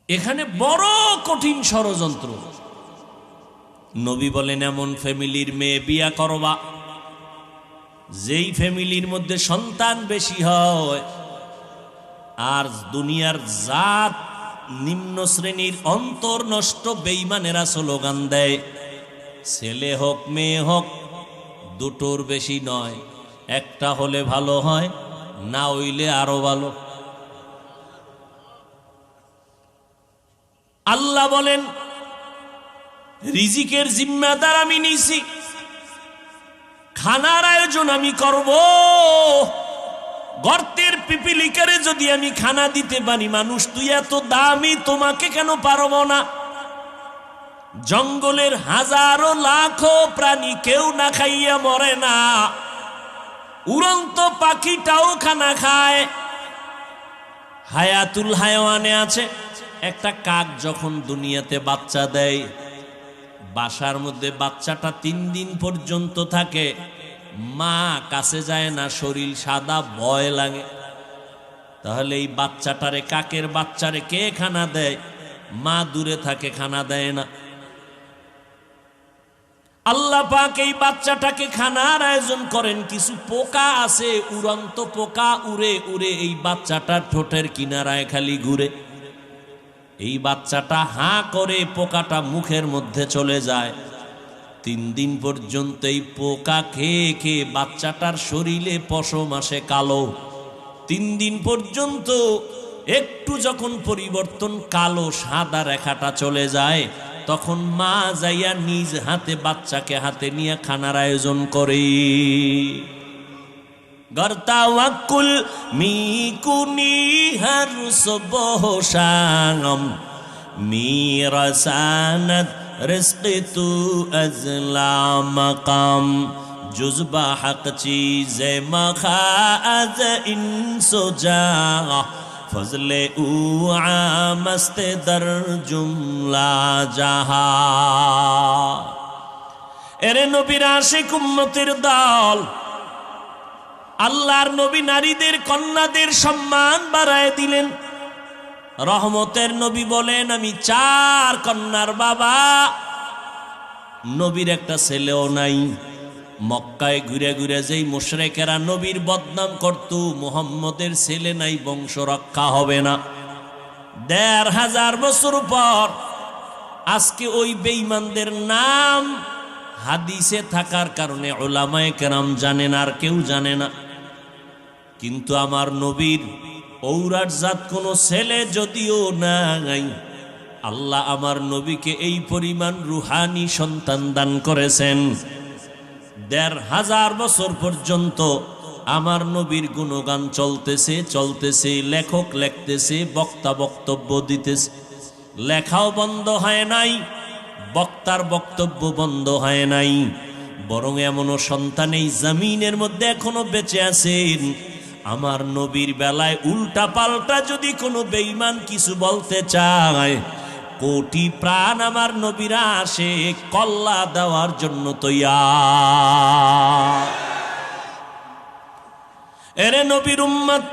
Speaker 1: এখানে বড় কঠিন ষড়যন্ত্র। নবী বলেন, এমন ফ্যামিলির মেয়ে বিয়া করবা যেই ফ্যামিলির মধ্যে সন্তান বেশি হয়, আর দুনিয়ার জাত নিম্ন শ্রেণীর অন্তর নষ্ট বেঈমানেরা স্লোগান দেয়, ছেলে হোক মেয়ে হোক দুটোর বেশি নয়, একটা হলে ভালো হয়, না হইলে আরো ভালো। আল্লাহ বলেন, রিজিকের জিম্মাদার আমি নিছি, খানার আয়োজন আমি করব। গর্তের পিপিলিকারে যদি আমি খানা দিতে পারি, মানুষ তুই এত দামি, তোমাকে কেন পারব না? জঙ্গলের হাজারো লাখো প্রাণী কেউ না খাইয়া মরে না, উড়ন্ত পাখিটাও খানা খায়। হায়াতুল হায়াওয়ানে আছে, একটা কাক যখন দুনিয়াতে বাচ্চা দেয়, বাসার মধ্যে বাচ্চাটা 3 দিন পর্যন্ত থাকে, মা কাছে যায় না, শরীর সাদা, ভয় লাগে। তাহলে এই বাচ্চাটারে, কাকের বাচ্চারে কে খানা দেয়? মা দূরে থাকে, খানা দেয় না। আল্লাহ পাক এই বাচ্চাটাকে খানার আয়োজন করেন। কিছু পোকা আছে, উড়ন্ত পোকা, উড়ে উড়ে এই বাচ্চাটার ঠোঁটের কিনারায় খালি ঘুরে। এই বাচ্চাটা হাঁ করে, পোকাটা মুখের মধ্যে চলে যায়। 3 দিন পর্যন্ত এই পোকা খেয়ে খেয়ে বাচ্চাটার শরীরে পশম আসে কালো। 3 দিন পর্যন্ত একটু যখন পরিবর্তন, কালো সাদা রেখাটা চলে যায়, তখন মা যাইয়া নিজ হাতে বাচ্চাকে হাতে নিয়ে খানার আয়োজন করে। गर तवक्कुल मीकुनी हर सुबह शाम मीरसानत रिस्क तू अजला मकाम जुज़बा हक चीज़ मखाज इंसो जा फजले उ आमस्ते दर जुमला जहा। एरे नबीर आशिक उम्मतेर दल, আল্লাহর নবী নারীদের কন্যাদের সম্মান বাড়ায় দিলেন। রহমতের নবী বলেন, আমি 4 কন্যার বাবা। নবীর একটা ছেলেও নাই। মক্কায় ঘুরে ঘুরে যেই মুশরিকেরা নবীর বদনাম করত, মুহাম্মদের ছেলে নাই, বংশ রক্ষা হবে না। 1500 বছর পর আজকে ওই বেঈমানদের নাম হাদিসে থাকার কারণে উলামায়ে কেরাম জানেন, আর কেউ জানে না। কিন্তু আমার নবীর ঔরাট জাত কোনো ছেলে যদিও নাই, আল্লাহ আমার নবীকে এই পরিমাণ রুহানি সন্তান দান করেছেন। 1500 বছর পর্যন্ত আমার নবীর গুণগান চলতেছে, লেখক লিখতেছে, বক্তা বক্তব্য দিতেছে, লেখাও বন্ধ হয় নাই, বক্তার বক্তব্য বন্ধ হয় নাই। বরং এমনও সন্তান এই জমিনের মধ্যে এখনো বেঁচে আছেন। আমার নবীর বেলায় উল্টা পাল্টা যদি কোনো বেঈমান কিছু বলতে চায়, কোটি প্রাণ আমার নবীরা আসে কল্লা দেওয়ার জন্য তৈয়ার। এরে নবীর উম্মত,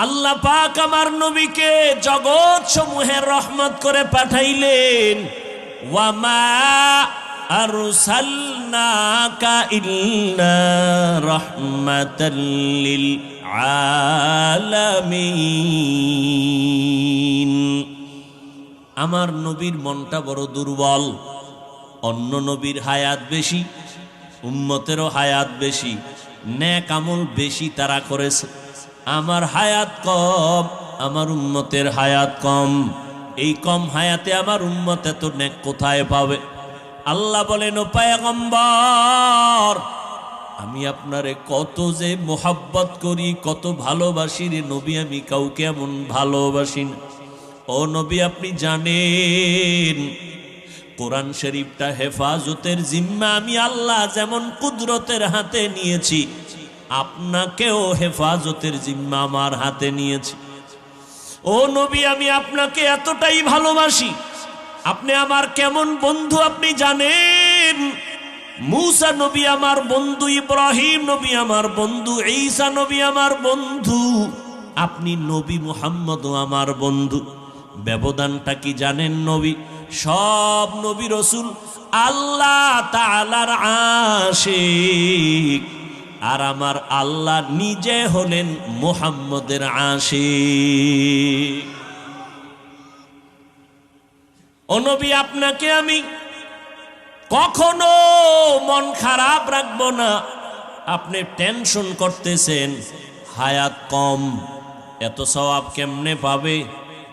Speaker 1: আল্লাহ পাক আমার নবীকে জগৎ সমূহের রহমত করে পাঠাইলেন। ওয়ামা আরসালনাকা ইল্লা রাহমাতাল লিল আলামিন। আমার নবীর মনটা বড় দুর্বল। অন্য নবীর হায়াত বেশি, উম্মতেরও হায়াত বেশি, নেক আমল বেশি তারা করেছে। আমার হায়াত কম, আমার উম্মতের হায়াত কম। এই কম হায়াতে আমার উম্মত এত নেক কোথায় পাবে? আল্লাহ বলেন, ও পয়গম্বর, আমি আপনারে কত যে মোহাব্বত করি, কত ভালোবাসি রে নবী, আমি কাউকে এমন ভালোবাসি না। ও নবী, আপনি জানেন কোরআন শরীফটা হেফাজতের জিম্মা আমি আল্লাহ যেমন কুদরতের হাতে নিয়েছি, আপনাকেও হেফাজতের জিম্মা আমার হাতে নিয়েছি। ও নবী, আমি আপনাকে এতটাই ভালোবাসি, আপনি আমার কেমন বন্ধু আপনি জানেন। मूसा नबी आमार बंधु, इब्राहिम नबी आमार बंधु, ईसा नबी आमार बंधु, अपनी नबी मुहम्मद आमार बंधु। व्यवधानटा कि जानेन नबी? सब नबी रसूल आल्लाह ताआलार आशिक और आमार आल्लाह निजे हलेन मुहम्मदेर आशिक। ओ नबी आपनाके आमी कखनो मन खराब राखबो ना। आपनि टेंशन करतेছেন हायात कम, एत सवाब केमने पाबे?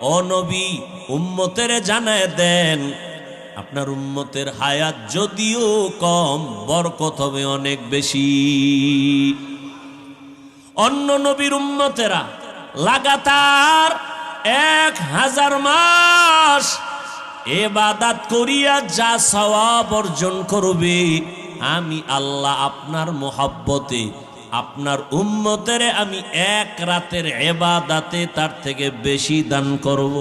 Speaker 1: ओ नबी उम्मतेरे जानाय देन आपनार उम्मतेर हायात जदिओ कम बरकत होबे अनेक बेशी। अन्य नबीर उम्मतेरा लागातार 1000 मास इबादत करिया जा सवाब अर्जन करबे, आमी आल्लाह आपनार मोहब्बते आपनार उम्मतेरे आमी एक रातेर इबादते तार थेके बेशी दान करब।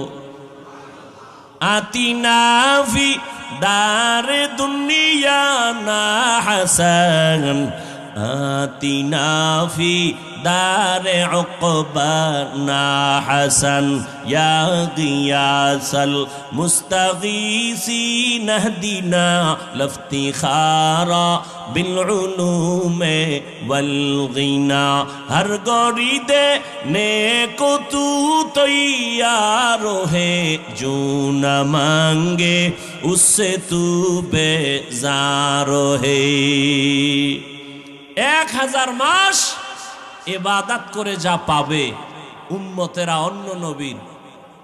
Speaker 1: आतिना फी दारे दुनिया ना हसन, आतिना फी दारे उक़बाना हसन, या गियासल मुस्तगीसीन हदीना लफ्तिखारा बिलउलूमे वलगिना। हर गौरी दे नेको तू तैयार है, जो न मांगे उससे तू बेजार है। 1000 मास इबादत करे जा पाबे उम्मतेरा अन्य नबीर,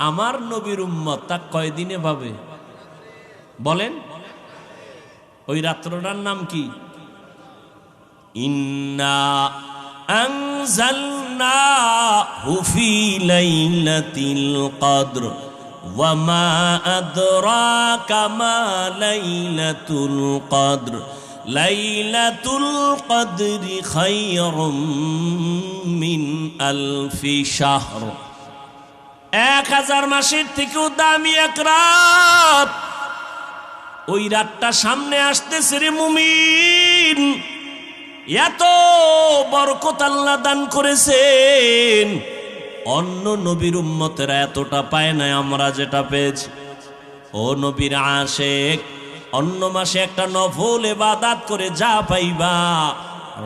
Speaker 1: आमार नबीर उम्मत ता कय दिने पाबे बोलेन? ओई रात्रटार नाम की? इन्ना আনজালনাহু ফি লাইলাতিল কদর ওয়া মা আদরাকা মা লাইলাতুল কদর লাইলাতুল কদরি খায়রুম মিন আলফি শাহর। 1000 মাসের থেকেও দামি এক রাত। ওই রাতটা সামনে আসতেছে রে মুমিন। এত বরকত আল্লাহ দান করেছেন, অন্য নবীর উম্মতেরা এতটা পায় না আমরা যেটা পেয়েছি। ও নবীর আশেক, অন্য মাসে একটা নফল ইবাদত করে যা পাইবা,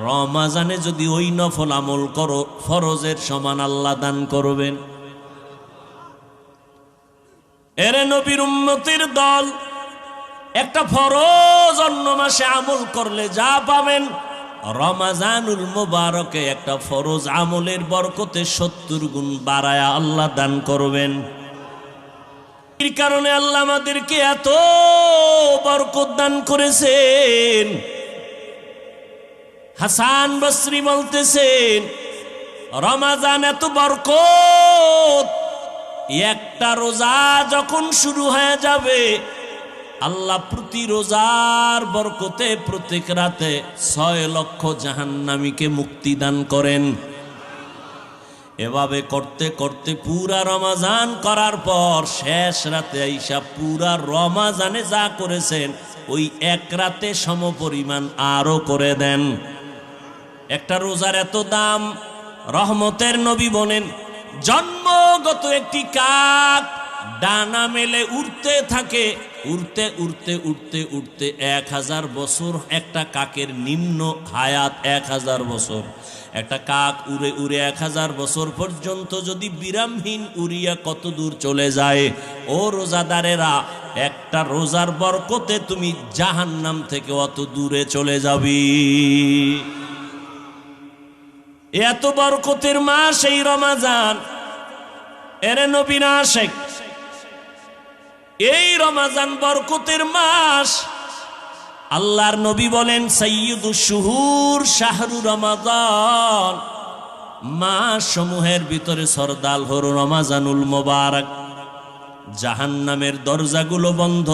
Speaker 1: রমজানে যদি ওই নফল আমল করো ফরজের সমান আল্লাহ দান করবেন। এরে নবীর উম্মতের দল, একটা ফরজ অন্য মাসে আমল করলে যা পাবেন, রমজানুল মুবারকে একটা ফরজ আমলের বরকতে 70 গুণ বাড়ায়া আল্লাহ দান করবেন। এর কারণে আল্লাহ আমাদেরকে এত বরকত দান করেছেন। হাসান বসরি বলতেছেন, রমজান এত বরকত, একটা রোজা যখন শুরু হয়ে যাবে, আল্লাহ প্রতি রোজার বরকতে প্রত্যেক রাতে 6 লক্ষ জাহান্নামীকে মুক্তি দান করেন। এভাবে করতে করতে পুরা রমজান করার পর শেষ রাতে আইসা পুরা রমজানে যা করেছেন ওই এক রাতে সমপরিমাণ আরো করে দেন। একটা রোজার এত দাম। রহমতের নবী বলেন, জন্মগত একটি কাক ডানা মেলে উড়তে থাকে, উড়তে উড়তে উড়তে উড়তে 1000 বছর। একটা কাকের নিম্ন হায়াত 1000 বছর। একটা কাক উড়ে উড়ে 1000 বছর পর্যন্ত যদি বিরামহীন উড়িয়া কত দূর চলে যায়। ও রোজাদারেরা, একটা রোজার বরকতে তুমি জাহান্নাম থেকে অত দূরে চলে যাবি। এত বরকতের মাস এই রমজান। এরে নবীর আশিক, এই রমজান বরকতের মাস। আল্লাহর নবী বলেন, সাইয়্যিদুশ শুহুর শাহরু রমাদান। মাস সমূহের ভিতরে সরদার হলো রমজানুল মুবারক। জাহান্নামের দরজাগুলো বন্ধ,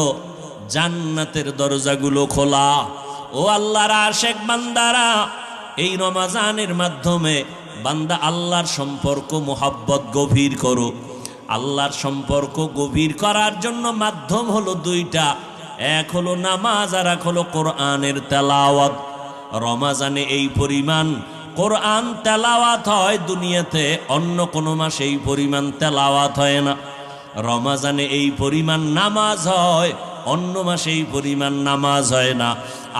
Speaker 1: জান্নাতের দরজাগুলো খোলা। ও আল্লাহর আশিক বান্দারা, এই রমজানের মাধ্যমে বান্দা আল্লাহর সম্পর্ক মোহাব্বত গভীর করো। আল্লাহর সম্পর্ক গভীর করার জন্য মাধ্যম হলো 2টা। এক হলো নামাজ, আর এক হলো কোরআনের তেলাওয়াত। রমজানে এই পরিমাণ কোরআন তেলাওয়াত হয় দুনিয়াতে অন্য কোনো মাসে এই পরিমাণ তেলাওয়াত হয় না। রমজানে এই পরিমাণ নামাজ হয়, অন্য মাসে এই পরিমাণ নামাজ হয় না।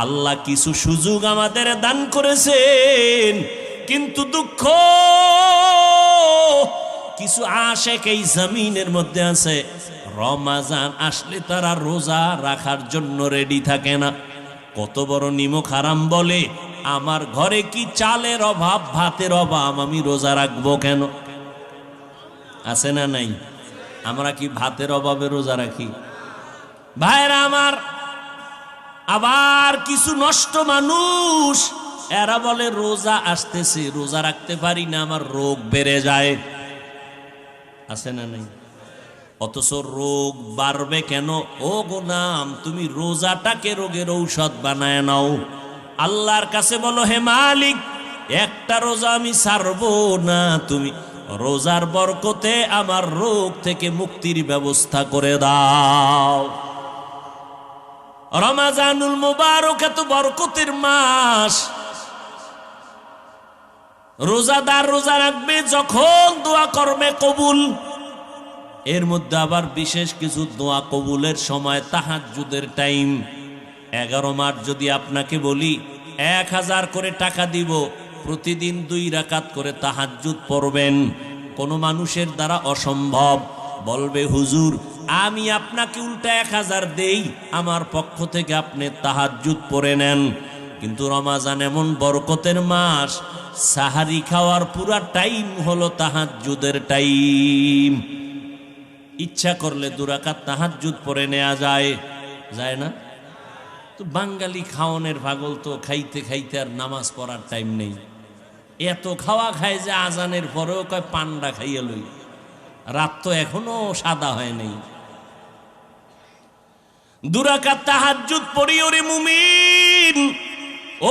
Speaker 1: আল্লাহ কিছু সুযোগ আমাদের দান করেছেন, কিন্তু দুঃখ, কিছু আশিক এই জমিনের মধ্যে আছে, রমজান আসলে তারা রোজা রাখার জন্য রেডি থাকে না। কত বড় নিমক হারাম বলে, আমার ঘরে কি চালের অভাব, ভাতের অভাব, আমি রোজা রাখবো কেন? আছে না নাই? আমরা কি ভাতের অভাবে রোজা রাখি? ভাইরা আমার, আবার কিছু নষ্ট মানুষ, এরা বলে রোজা আসতেছে, রোজা রাখতে পারি না, আমার রোগ বেড়ে যায়। আছে না নাই? অথচ রোগ বাড়বে কেন? ও গোলাম, তুমি রোজাটাকে রোগের ঔষধ বানায় নাও। আল্লাহর কাছে বলো, হে মালিক, একটা রোজা আমি ছাড়বো না, তুমি রোজার বরকতে আমার রোগ থেকে মুক্তির ব্যবস্থা করে দাও। রমজানুল মুবারক এত বরকতের মাস। রোজাদার রোজা রাখবে, যখন দোয়া করবে কবুল। এর মধ্যে আবার বিশেষ কিছু দোয়া কবুলের সময় তাহাজ্জুদের টাইম। 11 মাস যদি আপনাকে বলি 1000 করে টাকা দিব, প্রতিদিন 2 রাকাত করে তাহাজ্জুদ পড়বেন, কোনো মানুষের দ্বারা অসম্ভব। বলবে, হুজুর আমি আপনাকে উল্টা 1000 দেই, আমার পক্ষ থেকে আপনি তাহাজ্জুদ পড়ে নেন। কিন্তু রমজান এমন বরকতের মাস, সাহারি খাওয়ার পুরা টাইম হলো তাহাজ্জুদের টাইম। ইচ্ছা করলে 2 রাকাত তাহাজ্জুদ পড়ে নেওয়া যায়, যায় না? তো বাঙালি খাওয়ানোর পাগল, তো খাইতে খাইতে আর নামাজ পড়ার টাইম নেই। এত খাওয়া খায় যে আজানের পরেও কয় পান্ডা খাইয়া লই, রাত তো এখনো সাদা হয় নাই। দুরাকাত তাহাজ্জুদ পড়ি ওরে মুমিন,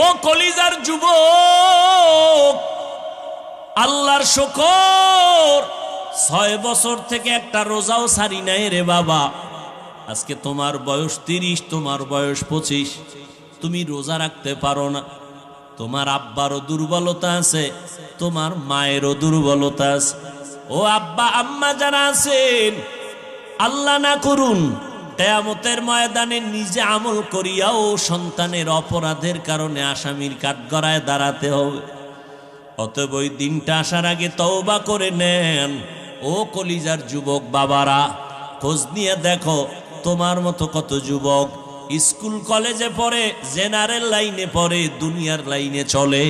Speaker 1: ও কলিজার যুবক, আল্লাহর শুকর 6 বছর থেকে একটা রোজাও ছাড়ি নাই রে বাবা। আজকে তোমার বয়স 30, তোমার বয়স 25, তুমি রোজা রাখতে পারো না। তোমার আব্বারও দুর্বলতা আছে, তোমার মায়েরও দুর্বলতা আছে। ও আব্বা আম্মা যারা আছেন, আল্লাহ না করুন কিয়ামতের ময়দানে নিজে আমল করিয়াও সন্তানের অপরাধের কারণে আসামির কাঠগড়ায় দাঁড়াতে হবে। অতএব ওই দিনটা আসার আগে তওবা করে নেন। ও কলিজার যুবক বাবারা, খোঁজ নিয়ে দেখো তোমার মতো কত যুবক স্কুল কলেজে পড়ে, জেনারেল লাইনে পড়ে, দুনিয়ার লাইনে চলে,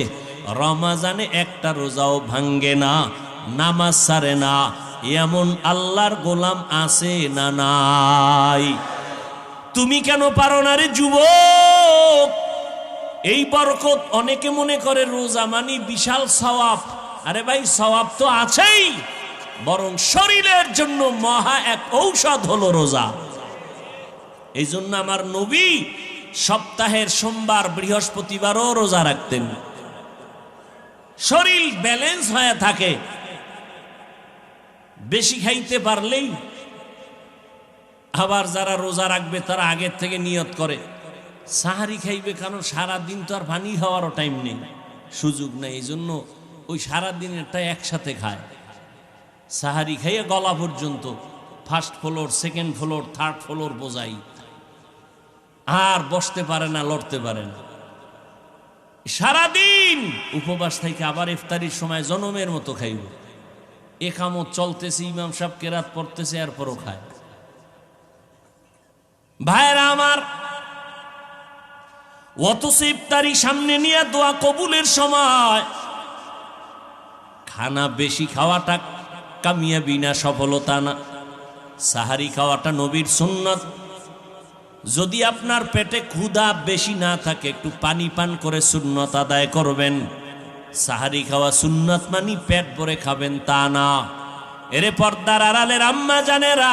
Speaker 1: রমাজানে একটা রোজাও ভাঙ্গে না, নামাজ ছাড়ে না। এমন আল্লাহর গোলাম আছে না নাই? তুমি কেন পারো না রে যুবক? এই বরকত অনেকে মনে করে রোজা মানি বিশাল সওয়াব। আরে ভাই, সওয়াব তো আছেই, বরং শরীরের জন্য মহা এক ঔষধ হলো রোজা। এই জন্য আমার নবী সপ্তাহের সোমবার বৃহস্পতিবারও রোজা রাখতেন, শরীর ব্যালেন্স হয়ে থাকে। বেশি খাইতে পারলেই, আবার যারা রোজা রাখবে তারা আগের থেকে নিয়ত করে সাহারি খাইবে, কারণ সারাদিন তো আর পানি খাওয়ারও টাইম নেই, সুযোগ নেই। এই জন্য ওই সারাদিনেরটা একসাথে খায়, সাহারি খাইয়ে গলা পর্যন্ত, first floor, second floor, third floor বোঝাই, আর বসতে পারে না, লড়তে পারে না, সারাদিন উপবাস থেকে আবার ইফতারির সময় জনমের মতো খাইব। একামত চলতেছে, ইমাম সাহেব কেরাত পড়তেছে, এরপরও খায়। ভাইরা আমার, অথচ ইফতারি সামনে নিয়ে দোয়া কবুলের সময় খানা বেশি খাওয়াটা কামিয়াবি না, সফলতা না। সাহারি খাওয়াটা নবীর সুন্নাত। যদি আপনার পেটে ক্ষুধা বেশি না থাকে, একটু পানি পান করে সুন্নাত আদায় করবেন। সাহারি খাওয়া সুন্নাত মানি পেট ভরে খাবেন তা না। এরে পর্দার আড়ালের আম্মা জানেরা,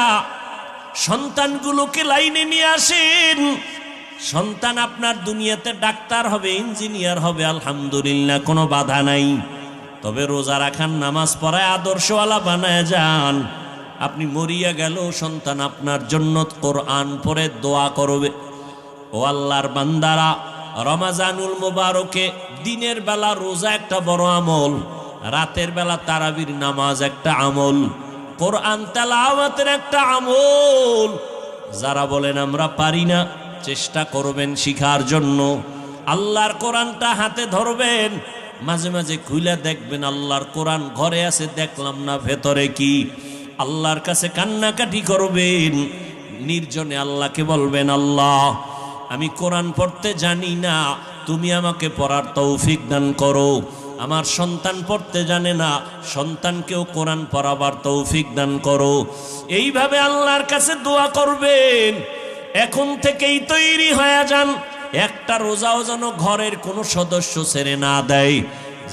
Speaker 1: সন্তানগুলোকে লাইনে নিয়ে আসেন। সন্তান আপনার দুনিয়াতে ডাক্তার হবে, ইঞ্জিনিয়ার হবে, আলহামদুলিল্লাহ, কোনো বাধা নাই। তবে রোজা রাখান, নামাজ পড়ায় আদর্শওয়ালা বানায় যান। আপনি মরিয়া গেল, সন্তান আপনার জন্য কোরআন পড়ে দোয়া করবে। ও আল্লাহর বান্দারা, রমাজানুল মুবারকে দিনের বেলা রোজা একটা বড় আমল, রাতের বেলা তারাবির নামাজ একটা আমল, কোরআন তেলাওয়াতের একটা আমল। যারা বলেন আমরা পারি না, চেষ্টা করবেন শিখার জন্য। আল্লাহর কোরআনটা হাতে ধরবেন, মাঝে মাঝে খুলে দেখবেন আল্লাহর কোরআন ঘরে আছে, দেখলাম না ভেতরে কি। আল্লাহর কাছে কান্নাকাটি করবেন, নির্জনে আল্লাহকে বলবেন, আল্লাহ আমি কোরআন পড়তে জানি না, তুমি আমাকে পড়ার তৌফিক দান করো। আমার সন্তান পড়তে জানে না, সন্তানকেও কোরআন পড়াবার তৌফিক দান করো। এইভাবে আল্লাহর কাছে দোয়া করবেন। এখন থেকেই তৈরি হয়ে যান, একটা রোজাও যেন ঘরের কোনো সদস্য ছেড়ে না দেয়।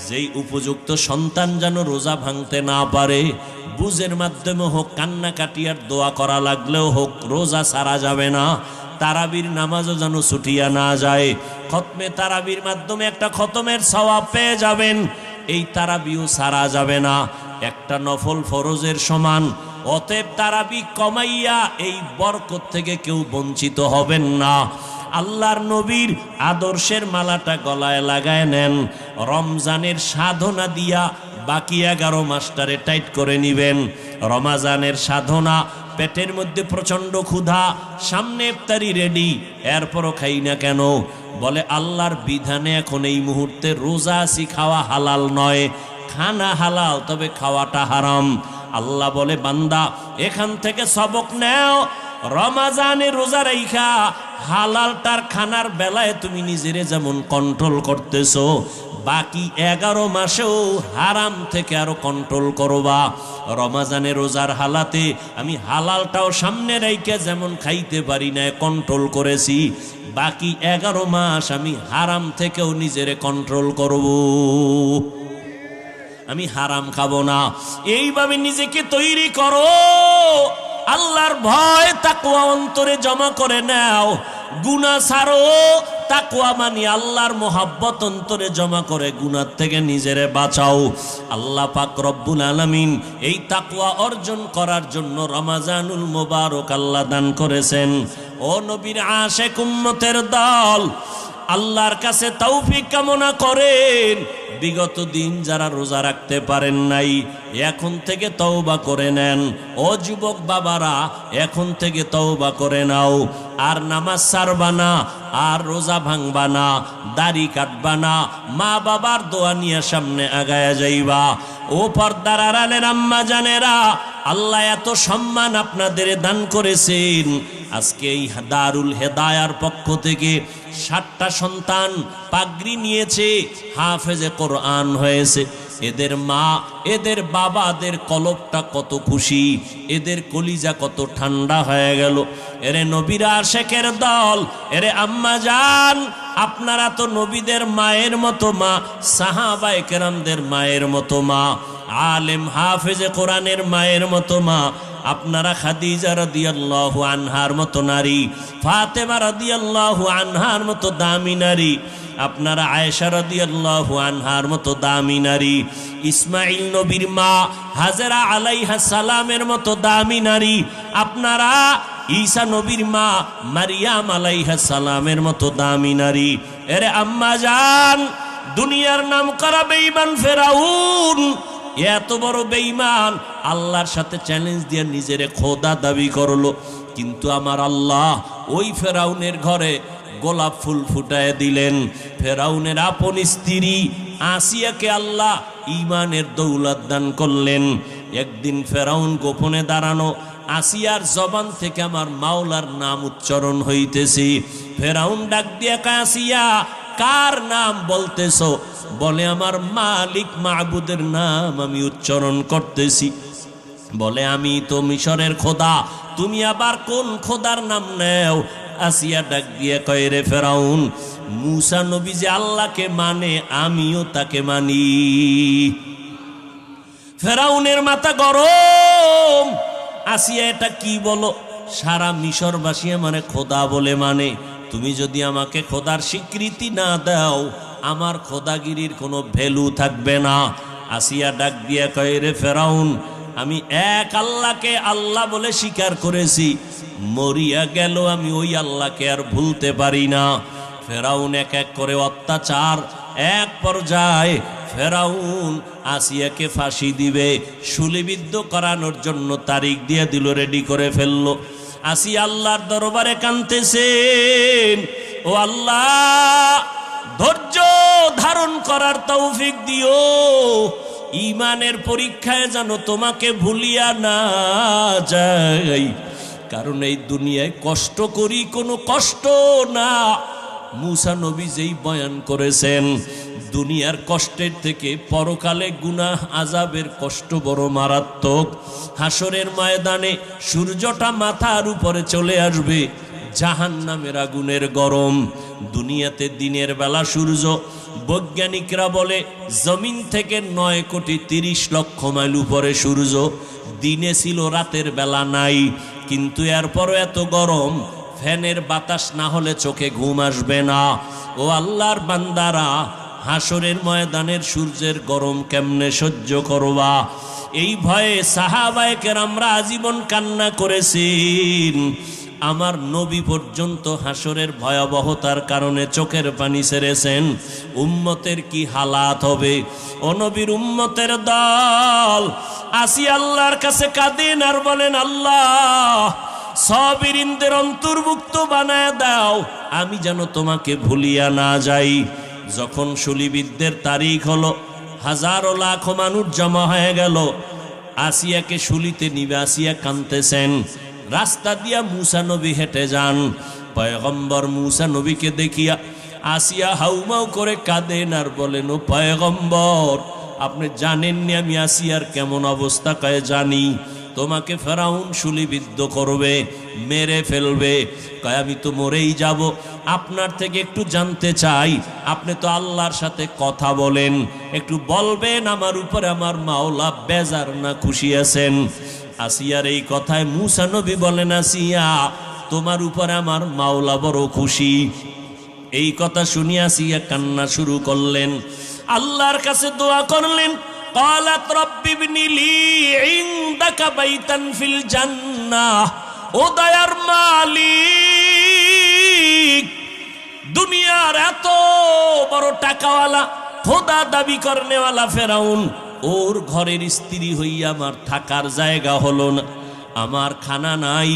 Speaker 1: যেই উপযুক্ত সন্তান যেন রোজা ভাঙতে না পারে, বুঝের মাধ্যমে হোক, কান্নাকাটি আর দোয়া করা লাগলেও হোক, রোজা ছাড়া যাবে না। তারাবির নামাজও যেন ছুটিয়া না যায়। খতমে তারাবির মাধ্যমে একটা খতমের সওয়াব পেয়ে যাবেন। এই তারাবিও ছাড়া যাবে না, একটা নফল ফরজের সমান। অতএব তারাবি কমাইয়া এই বরকত থেকে কেউ বঞ্চিত হবেন না। আল্লাহর নবীর আদর্শের মালাটা গলায় লাগায় নেন। রমজানের সাধনা দিয়া বাকি 11 মাসটারে টাইট করে নিবেন। রমাজানের সাধনা, পেটের মধ্যে প্রচন্ড ক্ষুধা, সামনে ইফতারি রেডি, এরপরও খাই না কেন? বলে আল্লাহর বিধানে এখন এই মুহূর্তে রোজা আছি, খাওয়া হালাল নয়। খানা হালাল, তবে খাওয়াটা হারাম। আল্লাহ বলে, বান্দা এখান থেকে সবক নেও। রমাজানে রোজা রাইখা হালালটার খানার বেলায় তুমি নিজেরে যেমন কন্ট্রোল করতেছো, বাকি 11 মাসেও হারাম থেকে আরো কন্ট্রোল করবা। রমাজানে রোজার হালাতে আমি হালালটাও সামনে রাইখা যেমন খাইতে পারি না, কন্ট্রোল করেছি, বাকি 11 মাস আমি হারাম থেকেও নিজেরে কন্ট্রোল করব। আমি হারাম খাবো না। এইভাবে নিজেকে তৈরি করো, আল্লাহর ভয় তাকওয়া অন্তরে জমা করে নাও। গুনাহ ছাড়ো, তাকওয়া মানে আল্লাহর মোহাব্বত অন্তরে জমা করে গুনাহ থেকে নিজেরে বাঁচাও। আল্লাহ পাক রব্বুল আলামিন এই তাকওয়া অর্জন করার জন্য রমজানুল মুবারক আল্লাহ দান করেছেন। ও নবীর আশিক উম্মতের দল, আল্লাহর কাছে তৌফিক কামনা করেন। বিগত দিন যারা রোজা রাখতে পারেন নাই, এখন থেকে তওবা করে নেন। ও যুবক বাবারা, এখন থেকে তওবা করে নাও। আর নামাজ ছাড়বা না, আর রোজা ভাঙবা না, দাড়ি কাটবা না, মা বাবার দোয়া নিয়ে সামনে আগায়া যাইবা। ও পর্দার আড়ালের আম্মা জানেরা, আল্লাহ এত সম্মান আপনাদের দান করেছেন। আজকে এই দারুল হেদায়ার পক্ষ থেকে 7টা সন্তান পাগড়ি নিয়েছে, হাফেজে কোরআন হয়েছে। এদের মা, এদের বাবাদের কলবটা কত খুশি, এদের কলিজা কত ঠান্ডা হয়ে গেল। এরে নবীরা আশেকের দল, এরে আম্মা জান, আপনারা তো নবীদের মায়ের মতো মা, সাহাবায়ে কেরামদের মায়ের মতো মা, আলেম হাফেজে কোরআনের মায়ের মতো মা। আপনারা খাদিজা রাদিয়াল্লাহু আনহার মতো নারী, ফাতেমা রাদিয়াল্লাহু আনহার মতো দামি নারী, আপনারা আয়েশা রাদিয়াল্লাহু আনহার মতো দামি নারী, ইসমাইল নবীর মা হাজেরা আলাইহা সালামের মতো দামি নারী, আপনারা ঈসা নবীর মা মারিয়াম আলাইহা সালামের মতো দামি নারী। এরে আম্মা জান, দুনিয়ার নাম করা বেঈমান ফেরাউন এত বড় বেঈমান, আল্লাহর সাথে চ্যালেঞ্জ দিয়ে নিজেরে খোদা দাবি করলো। কিন্তু আমার আল্লাহ ওই ফেরাউনের ঘরে গোলাপ ফুল ফুটায় দিলেন। ফেরাউনের আপন স্ত্রী আসিয়াকে আল্লাহ ঈমানের দৌলত দান করলেন। একদিন ফেরাউন গোপনে দাঁড়ানো, আসিয়ার জবান থেকে আমার মাওলার নাম উচ্চারণ হইতেছে। ফেরাউন ডাক দিয়া কয়, আসিয়া কার নাম বলতেছো? বলে, আমার মালিক মাবুদের নাম আমি উচ্চারণ করতেছি। বলে, আমি তো মিশরের খোদা, তুমি আবার কোন খোদার নাম নেও? আসিয়া ডাক দিয়ে কয়, রে ফেরাউন, মুসা নবী যে আল্লাহকে মানে, আমিও তাকে মানি। ফেরাউনের মাথা গরম। আসিয়া, এটা কি বলো? সারা মিশরবাসী মানে খোদা বলে মানে, তুমি যদি আমাকে খোদার স্বীকৃতি না দাও, আমার খোদাগিরির কোনো ভ্যালু থাকবে না। আসিয়া ডাক দিয়া কয়, রে ফেরাউন, আমি এক আল্লাহকে আল্লাহ বলে স্বীকার করেছি, মরিয়া গেল আমি ওই আল্লাহকে আর ভুলতে পারি না। ফেরাউন এক এক করে অত্যাচার, এক পর্যায়ে ফেরাউন আসিয়াকে ফাঁসি দিবে, শুলিবিদ্ধ করানোর জন্য তারিখ দিয়ে দিল, রেডি করে ফেললো। আসিয়া আল্লাহর দরবারে কাঁদতেছেন, ও আল্লাহ, ধৈর্য ধারণ করার তৌফিক দিও, ঈমানের পরীক্ষায় যেন তোমাকে ভুলিয়া না যাই। কারণ এই দুনিয়ায় কষ্ট করি, কোনো কষ্ট না। মুসা নবী যেই বয়ান করেছেন, দুনিয়ার কষ্টের থেকে পরকালে গুনাহ আযাবের কষ্ট বড় মারাত্মক। হাসরের ময়দানে সূর্যটা মাথার উপরে চলে আসবে, জাহান্নামের আগুনের গরম। দুনিয়াতে দিনের বেলা সূর্য, বৈজ্ঞানিকরা বলে জমিন থেকে 9,30,00,000 মাইল উপরে সূর্য। দিনে ছিল, রাতের বেলা নাই, কিন্তু এরপরও এত গরম, ফ্যানের বাতাস না হলে চোখে ঘুম আসবে না। ও আল্লাহর বান্দারা, হাসরের ময়দানের সূর্যের গরম কেমনে সহ্য করবা? এই ভয়ে সাহাবায়ে কেরামরা আজীবন কান্না করেছেন। আমার নবী পর্যন্ত হাসরের ভয়াবহতার কারণে চোখের পানি ছেড়েছেন। উম্মতের কি হালাত হবে? ও নবীর উম্মতের দল, আসি আল্লাহর কাছে কাঁদেন আর বলেন, আল্লাহ, সাবিরিনদের অন্তর্ভুক্ত বানায় দাও, আমি যেন তোমাকে ভুলিয়া না যাই। যখন শুলিবিদ্ধের তারিখ হলো, হাজারো লাখো মানুষ জমা হয়ে গেল, আসিয়াকে শুলিতে নিবে। আসিয়া কাঁদতেছেন। রাস্তা দিয়া মুসা নবী হেঁটে যান। পয়গম্বর মুসা নবীকে দেখিয়া আসিয়া হাউমাউ করে কাঁদেন আর বলেন, ও পয়গম্বর, আপনি জানেননি আমি আসিয়ার কেমন অবস্থা? কয়ে, জানি। তোমাকে ফেরাউন শুলিবিদ্ধ করবে, মেরে ফেলবে। কয় আমি তো মরেই যাব, আপনার থেকে একটু জানতে চাই, আপনি তো আল্লাহর সাথে কথা বলেন, একটু বলবেন আমার উপরে আমার মাওলা বেজার না খুশি আছেন? আসিয়ার এই কথায় মূসা নবী বলেন, আসিয়া তোমার উপরে আমার মাওলা বড় খুশি। এই কথা শুনিয়া আসিয়া কান্না শুরু করলেন, আল্লাহর কাছে দোয়া করলেন। قالت رب ابن لي عندك بيتا في الجنة। ও দয়ার মালিক, দুনিয়ার এত বড় টাকাওয়ালা খোদা দাবি করনেওয়ালা ফেরাউন, ওর ঘরের স্ত্রী হইয়া আমার থাকার জায়গা হলো না, আমার খানা নাই,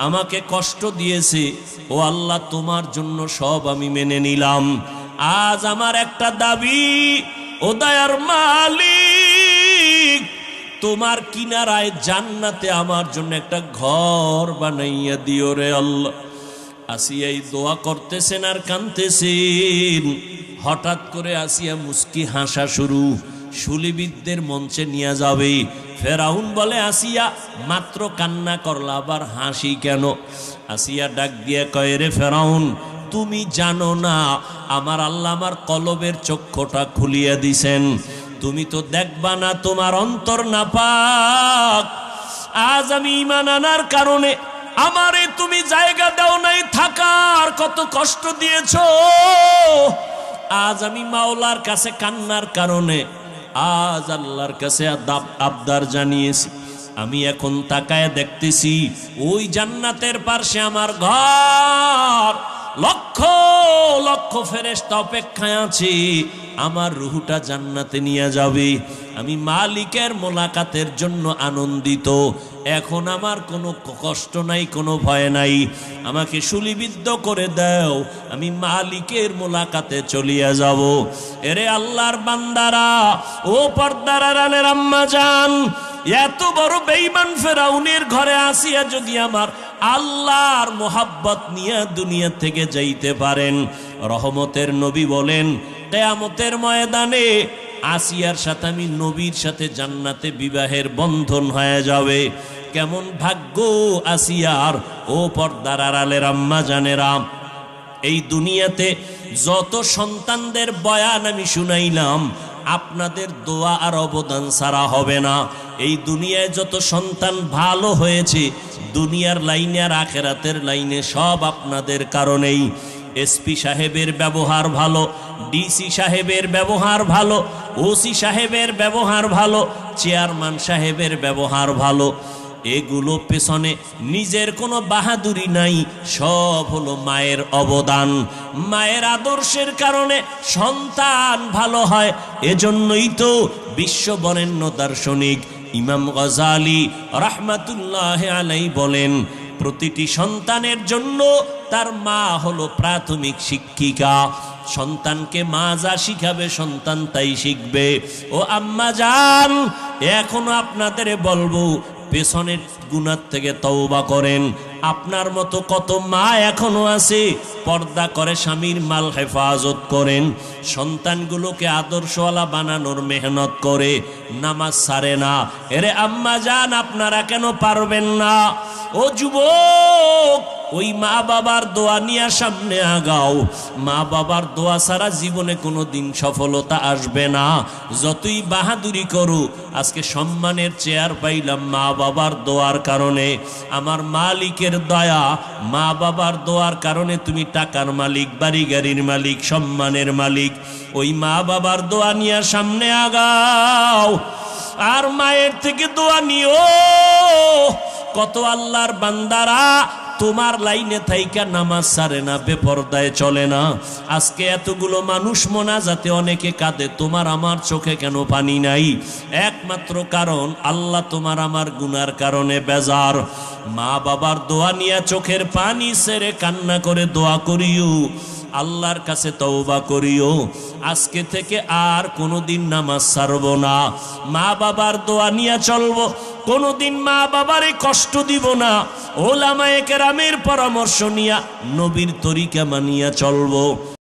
Speaker 1: আমাকে কষ্ট দিয়েছে। ও আল্লাহ, তোমার জন্য সব আমি মেনে নিলাম। আজ আমার একটা দাবি, ও দয়ার মালিক, তোমার কিনারায় জান্নাতে আমার জন্য একটা ঘর বানাইয়া দিও রে আল্লাহ। আসিয়া এই দোয়া করতেছেন আর কাঁদতেছেন। হঠাৎ করে আসিয়া মুস্কি হাসা শুরু, শুলিবিদ্দের মঞ্চে নিয়ে যাবে। ফেরাউন বলে, আসিয়া মাত্র কান্না করলা, আবার হাসি কেন? আসিয়া ডাক দিয়ে কয়, রে ফেরাউন, তুমি জানো না আমার আল্লাহ আমার কলবের চক্ষুটা খুলিয়া দিছেন, তুমি তো দেখবা না, তোমার অন্তর নাপাক। আজ আমি ঈমান আনার কারণে আমারে তুমি জায়গা দাও নাই থাকার, কত কষ্ট দিয়েছো। আজ আমি মাওলার কাছে কান্নার কারণে আজ আল্লাহর কাছে আবদার জানিয়েছি। আমি এখন তাকায় দেখতেছি ওই জান্নাতের পাশে আমার ঘর, লক্ষ লক্ষ ফেরেশতা অপেক্ষায় আছে, আমার রুহটা জান্নাতে নিয়ে যাবে। আমি মালিকের মোলাকাতের জন্য আনন্দিত। এখন আমার কোনো কষ্ট নাই, কোনো ভয় নাই। আমাকে শুলিবিদ্ধ করে দাও, আমি মালিকের মোলাকাতে চলিয়া যাব। এরে আল্লাহর বান্দারা, ও পর্দার আড়ালের আম্মা জান, এত বড় বেঈমান ফেরাউনের ঘরে আসিয়া যদি আমার আল্লাহর মোহাব্বত নিয়ে দুনিয়া থেকে যাইতে পারেন, রহমতের নবী বলেন কিয়ামতের ময়দানে আসিয়ার সাথে আমি নবীর সাথে জান্নাতে বিবাহের বন্ধন হয়ে যাবে। কেমন ভাগ্য আসিয়ার! ও পর্দার আড়ালের আম্মা জানেরা, এই দুনিয়াতে যত সন্তানদের বয়ান আমি শুনাইলাম, আপনাদের দোয়া আর অবদান ছাড়া হবে না। এই দুনিয়ায় যত সন্তান ভালো হয়েছে, দুনিয়ার লাইনে আর আখেরাতের লাইনে সব আপনাদের কারণেই। এসপি সাহেবের ব্যবহার ভালো, ডিসি সাহেবের ব্যবহার ভালো, ওসি সাহেবের ব্যবহার ভালো, চেয়ারম্যান সাহেবের ব্যবহার ভালো, এগুলো পেছনে নিজের কোনো বাহাদুরি নাই, সব হলো মায়ের অবদান। মায়ের আদর্শের কারণে সন্তান ভালো হয়। এজন্যই তো বিশ্ব বরেণ্য দার্শনিক ইমাম গজালি রাহমাতুল্লাহ আলাইহি বলেন, প্রতিটি সন্তানের জন্য তার মা হলো প্রাথমিক শিক্ষিকা। সন্তানকে মা যা শিখাবে সন্তান তাই শিখবে। ও আম্মা জান, এখনো আপনাদের বলবো, পেছনের গুনাহ থেকে তওবা করেন। আপনার মতো কত মা এখনো আছে পর্দা করে স্বামীর মাল হেফাজত করেন, সন্তানগুলোকে আদর্শওয়ালা বানানোর মেহনত করে, নামাজ ছাড়ে না। এরে আম্মা জান, আপনারা কেন পারবেন না? ও যুবক, ওই মা বাবার দোয়া নিয়ে সামনে আগাও। মা বাবার দোয়া ছাড়া জীবনে কোনো দিন সফলতা আসবে না। যতই বাহাদুরি করো, আজকে সম্মানের চেয়ার পাইলাম মা বাবার দোয়ার কারণে। আমার মালিকের দয়া, মা বাবার দোয়ার কারণে তুমি টাকার মালিক, বাড়ি গাড়ির মালিক, সম্মানের মালিক। ওই মা বাবার দোয়া নিয়ে সামনে আগাও, আর মায়ের থেকে দোয়া নিও। কত আল্লাহর বান্দারা তোমার লাইনে থাইকা নামাজ ছাড়ে না, বেপরদায় চলে না। আজকে এতগুলো মানুষ মোনাজাতে অনেকে কাঁদে, তোমার আমার চোখে কেন পানি নাই? একমাত্র কারণ আল্লাহ তোমার আমার গুনার কারণে বেজার। মা বাবার দোয়া নিয়ে চোখের পানি ছেড়ে কান্না করে দোয়া করিও, আল্লাহর কাছে তওবা করিও। আজকে থেকে আর কোনোদিন নামাজ ছাড়বো না, মা বাবার দোয়া নিয়ে চলবো, কোনোদিন মা বাবারে কষ্ট দিব না। ওলামায়ে কেরামের পরামর্শ নিয়া নবীর তরিকা মানিয়া চলবো।